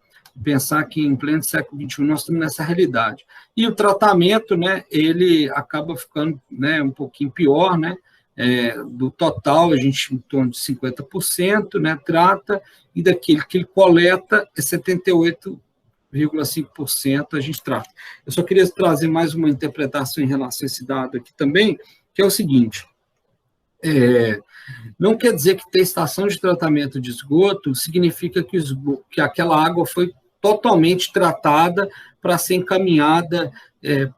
Pensar que em pleno século XXI nós estamos nessa realidade. E o tratamento, né, ele acaba ficando, né, um pouquinho pior, né? Do total, a gente em torno de 50%, né, trata, e daquele que ele coleta é 78,5% a gente trata. Eu só queria trazer mais uma interpretação em relação a esse dado aqui também, que é o seguinte: não quer dizer que ter estação de tratamento de esgoto significa que aquela água foi totalmente tratada para ser encaminhada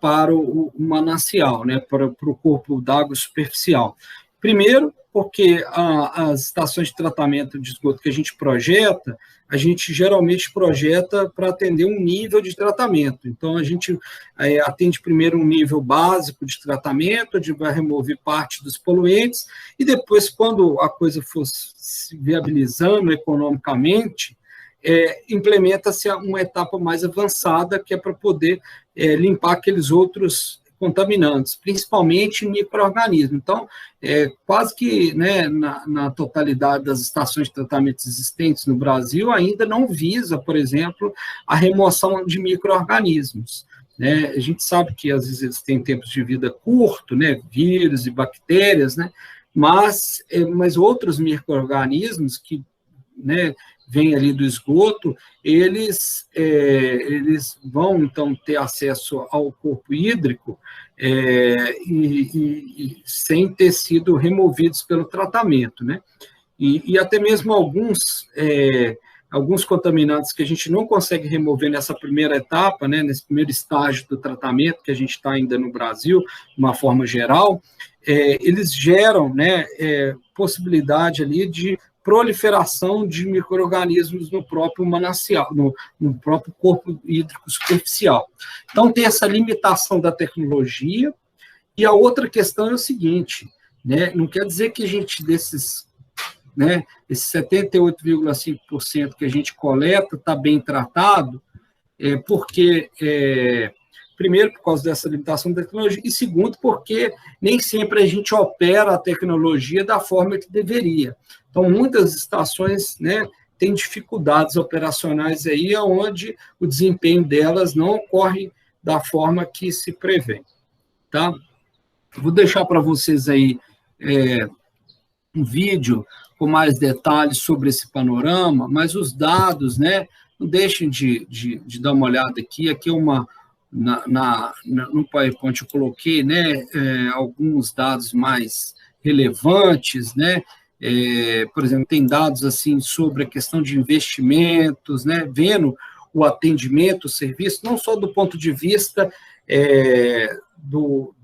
para o manancial, né, para o corpo d'água superficial. Primeiro, porque as estações de tratamento de esgoto que a gente geralmente projeta para atender um nível de tratamento. Então, a gente atende primeiro um nível básico de tratamento, onde vai remover parte dos poluentes, e depois, quando a coisa for se viabilizando economicamente, implementa-se uma etapa mais avançada, que é para poder limpar aqueles outros contaminantes, principalmente micro-organismos. Então, quase que, né, na totalidade das estações de tratamento existentes no Brasil, ainda não visa, por exemplo, a remoção de micro-organismos. Né? A gente sabe que, às vezes, eles têm tempos de vida curto, né, vírus e bactérias, né, mas outros micro-organismos que, né, vêm ali do esgoto, eles vão, então, ter acesso ao corpo hídrico e sem ter sido removidos pelo tratamento, né? E até mesmo alguns contaminantes que a gente não consegue remover nessa primeira etapa, né, nesse primeiro estágio do tratamento, que a gente está ainda no Brasil, de uma forma geral, eles geram, né, possibilidade ali de proliferação de micro-organismos no próprio manancial, no próprio corpo hídrico superficial. Então, tem essa limitação da tecnologia, e a outra questão é o seguinte, né, não quer dizer que a gente, esses 78,5% que a gente coleta está bem tratado, porque... primeiro, por causa dessa limitação da tecnologia, e segundo, porque nem sempre a gente opera a tecnologia da forma que deveria. Então, muitas estações, né, têm dificuldades operacionais aí, onde o desempenho delas não ocorre da forma que se prevê. Tá? Vou deixar para vocês aí um vídeo com mais detalhes sobre esse panorama, mas os dados, né, não deixem de dar uma olhada aqui. Aqui é no PowerPoint eu coloquei, né, alguns dados mais relevantes, né, por exemplo, tem dados assim sobre a questão de investimentos, né, vendo o atendimento, o serviço, não só do ponto de vista do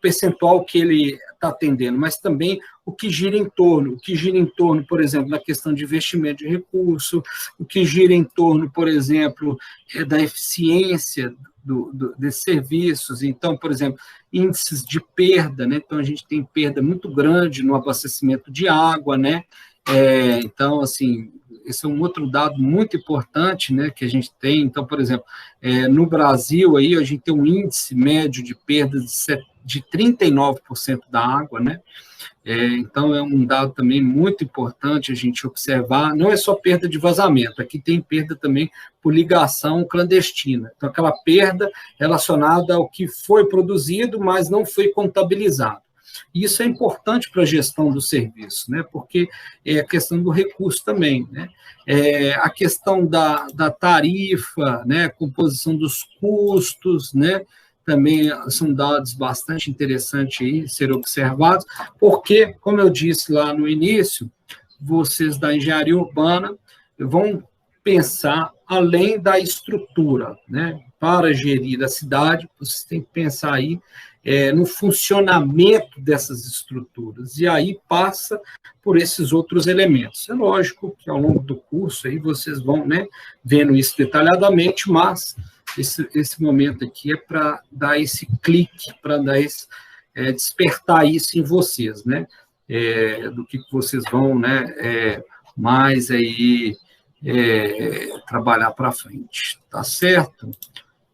percentual que ele está atendendo, mas também o que gira em torno, por exemplo, da questão de investimento de recurso, o que gira em torno, por exemplo, da eficiência desses serviços. Então, por exemplo, índices de perda, né? Então, a gente tem perda muito grande no abastecimento de água, né? Então, assim, esse é um outro dado muito importante, né, que a gente tem. Então, por exemplo, no Brasil, aí, a gente tem um índice médio de perda de 39% da água, né? Então, é um dado também muito importante a gente observar. Não é só perda de vazamento, aqui tem perda também por ligação clandestina. Então, aquela perda relacionada ao que foi produzido, mas não foi contabilizado. E isso é importante para a gestão do serviço, né? Porque é a questão do recurso também, né? A questão da tarifa, né? Composição dos custos, né? Também são dados bastante interessantes aí de serem observados, porque, como eu disse lá no início, vocês da engenharia urbana vão pensar além da estrutura, né? Para gerir a cidade, vocês têm que pensar aí no funcionamento dessas estruturas, e aí passa por esses outros elementos. É lógico que ao longo do curso aí vocês vão, né, vendo isso detalhadamente, mas esse momento aqui é para dar esse clique, para dar despertar isso em vocês, né, do que vocês vão, né, mais aí trabalhar para frente, tá certo?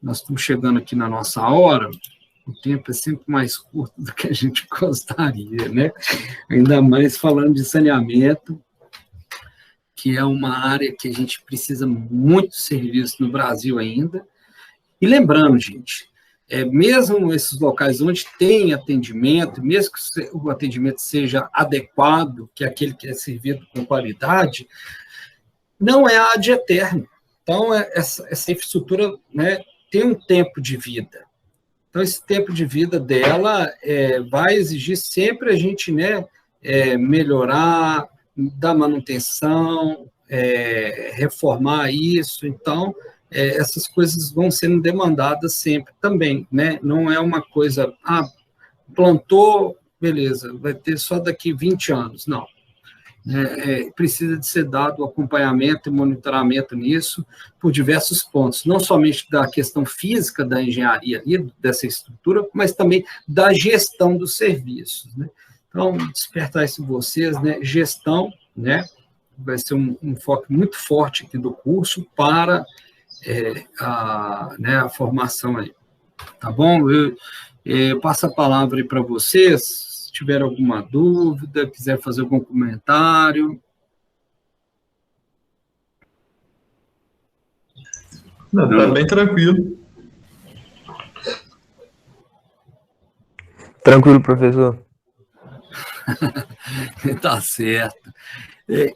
Nós estamos chegando aqui na nossa hora. O tempo é sempre mais curto do que a gente gostaria, né? Ainda mais falando de saneamento, que é uma área que a gente precisa muito de serviço no Brasil ainda. E lembrando, gente, mesmo esses locais onde tem atendimento, mesmo que o atendimento seja adequado, que é aquele que é servido com qualidade, não é ad eterno. Então, essa infraestrutura, né, tem um tempo de vida. Então, esse tempo de vida dela vai exigir sempre a gente, né, melhorar, dar manutenção, reformar isso. Então, essas coisas vão sendo demandadas sempre também, né? Não é uma coisa, plantou, beleza, vai ter só daqui 20 anos. Não. Precisa de ser dado acompanhamento e monitoramento nisso por diversos pontos, não somente da questão física da engenharia ali, dessa estrutura, mas também da gestão dos serviços, né? Então, despertar isso em vocês, né? Gestão, né? Vai ser um foco muito forte aqui do curso para a formação aí, tá bom? Eu passo a palavra aí para vocês. Se tiver alguma dúvida, quiser fazer algum comentário. Não, tá bem tranquilo. Tranquilo, professor. Tá certo.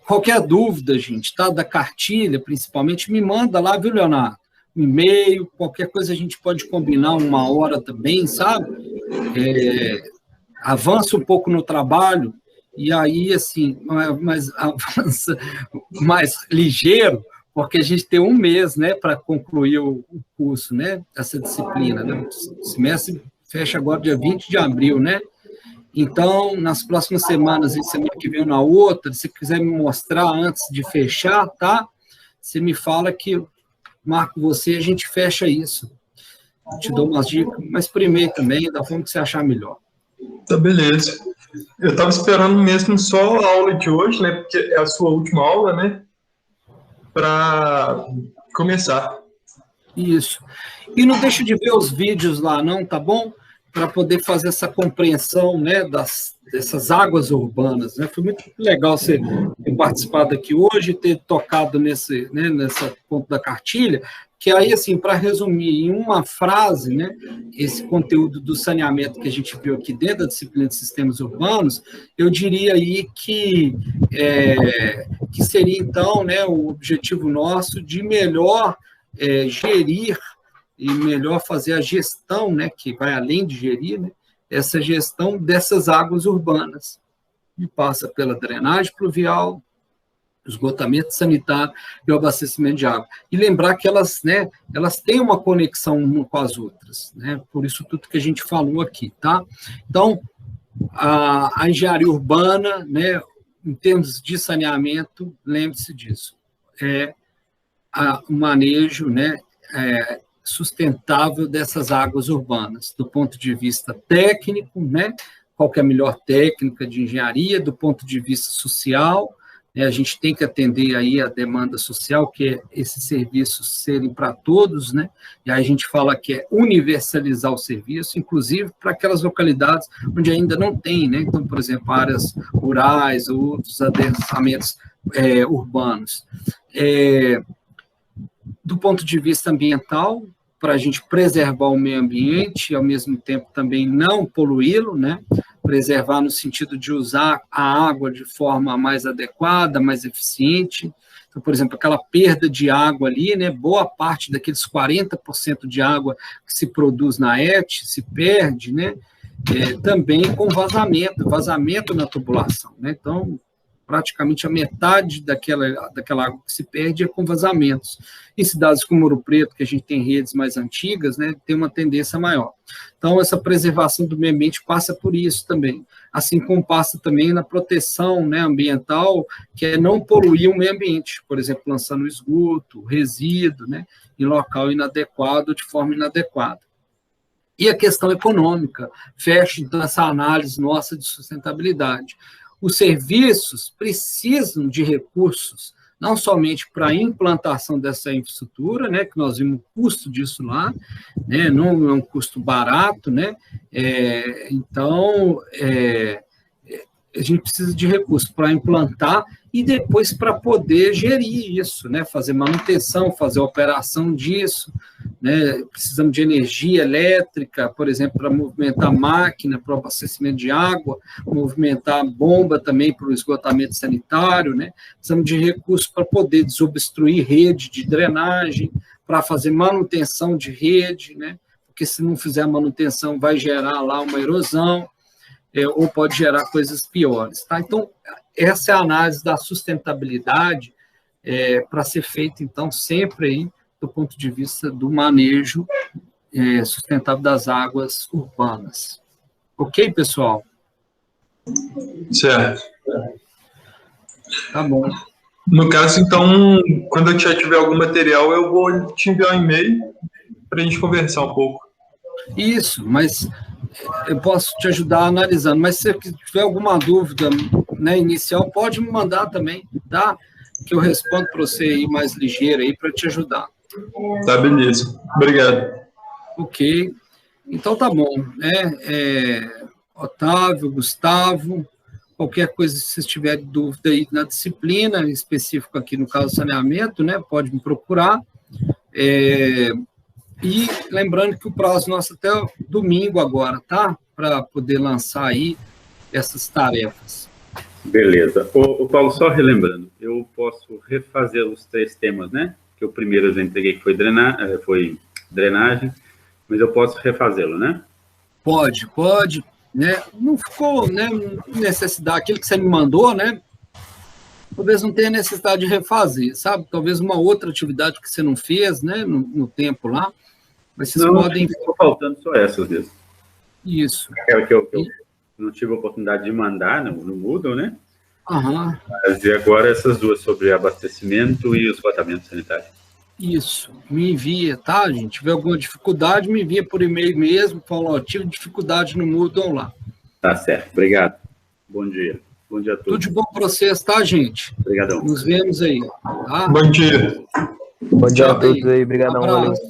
Qualquer dúvida, gente, tá? Da cartilha, principalmente, me manda lá, viu, Leonardo? Um e-mail, qualquer coisa a gente pode combinar uma hora também, sabe? Avança um pouco no trabalho, e aí, assim, mas avança mais ligeiro, porque a gente tem um mês, né, para concluir o curso, né, essa disciplina, né? O semestre fecha agora dia 20 de abril, né? Então, nas próximas semanas, e semana que vem ou na outra, se quiser me mostrar antes de fechar, tá? Você me fala que eu marco você e a gente fecha isso. Eu te dou umas dicas, mas por e-mail também, da forma que você achar melhor. Tá, beleza. Eu estava esperando mesmo só a aula de hoje, né? Porque é a sua última aula, né? Para começar. Isso. E não deixa de ver os vídeos lá, não, tá bom? Para poder fazer essa compreensão, né, dessas águas urbanas, né? Foi muito legal você ter participado aqui hoje, ter tocado nesse ponto da cartilha, que aí, assim, para resumir em uma frase, né, esse conteúdo do saneamento que a gente viu aqui dentro da disciplina de sistemas urbanos, eu diria aí que seria, então, né, o objetivo nosso de melhor gerir e melhor fazer a gestão, né, que vai além de gerir, né, essa gestão dessas águas urbanas, que passa pela drenagem pluvial, esgotamento sanitário e o abastecimento de água. E lembrar que elas têm uma conexão uma com as outras, né, por isso tudo que a gente falou aqui, tá? Então, a engenharia urbana, né, em termos de saneamento, lembre-se disso, o manejo, né, sustentável dessas águas urbanas, do ponto de vista técnico, né, qual que é a melhor técnica de engenharia, do ponto de vista social, né, a gente tem que atender aí a demanda social, que é esses serviços serem para todos, né, e aí a gente fala que é universalizar o serviço, inclusive para aquelas localidades onde ainda não tem, né, então, por exemplo, áreas rurais ou outros adensamentos urbanos. Do ponto de vista ambiental, para a gente preservar o meio ambiente e, ao mesmo tempo, também não poluí-lo, né? Preservar no sentido de usar a água de forma mais adequada, mais eficiente. Então, por exemplo, aquela perda de água ali, né? Boa parte daqueles 40% de água que se produz na ET se perde, né? Também com vazamento na tubulação, né? Então, praticamente a metade daquela água que se perde é com vazamentos. Em cidades como Ouro Preto, que a gente tem redes mais antigas, né, tem uma tendência maior. Então, essa preservação do meio ambiente passa por isso também, assim como passa também na proteção, né, ambiental, que é não poluir o meio ambiente, por exemplo, lançando esgoto, resíduo, né, em local inadequado, de forma inadequada. E a questão econômica, fecha, então, essa análise nossa de sustentabilidade. Os serviços precisam de recursos, não somente para a implantação dessa infraestrutura, né, que nós vimos o custo disso lá, né, não é um custo barato, né, então, a gente precisa de recursos para implantar e depois para poder gerir isso, né, fazer manutenção, fazer operação disso, né, precisamos de energia elétrica, por exemplo, para movimentar máquina, para o abastecimento de água, movimentar bomba também para o esgotamento sanitário, né, precisamos de recursos para poder desobstruir rede de drenagem, para fazer manutenção de rede, né, porque se não fizer a manutenção vai gerar lá uma erosão, ou pode gerar coisas piores, tá? Então, essa é a análise da sustentabilidade para ser feita, então, sempre aí do ponto de vista do manejo sustentável das águas urbanas. Ok, pessoal? Certo. Tá bom. No caso, então, quando eu já tiver algum material, eu vou te enviar um e-mail para a gente conversar um pouco. Isso, mas eu posso te ajudar analisando, mas se você tiver alguma dúvida, né, inicial, pode me mandar também, tá? Que eu respondo para você aí mais ligeiro aí para te ajudar. Tá, beleza. Obrigado. Ok. Então tá bom, né? Otávio, Gustavo, qualquer coisa, se vocês tiverem dúvida aí na disciplina, específico aqui no caso saneamento, né? Pode me procurar. E lembrando que o prazo nosso até domingo agora, tá? Para poder lançar aí essas tarefas. Beleza. O Paulo, só relembrando, eu posso refazer os 3 temas, né? Que o primeiro eu já entreguei, que foi drenagem, mas eu posso refazê-lo, né? Pode, né? Não ficou, né, necessidade, aquilo que você me mandou, né? Talvez não tenha necessidade de refazer, sabe? Talvez uma outra atividade que você não fez, né, no tempo lá, mas vocês podem... Ficou faltando só essas mesmo. Isso. Aquela que eu não tive a oportunidade de mandar no Moodle, né? Aham. Mas e agora essas 2 sobre abastecimento e o esgotamento sanitário. Isso, me envia, tá, gente? Se tiver alguma dificuldade, me envia por e-mail mesmo, fala, ó, tive dificuldade no Moodle lá. Tá certo, obrigado. Bom dia. Bom dia a todos. Tudo de bom para vocês, tá, gente? Obrigadão. Nos vemos aí, tá? Bom dia. Bom dia a todos aí, obrigadão, valeu. Abraço.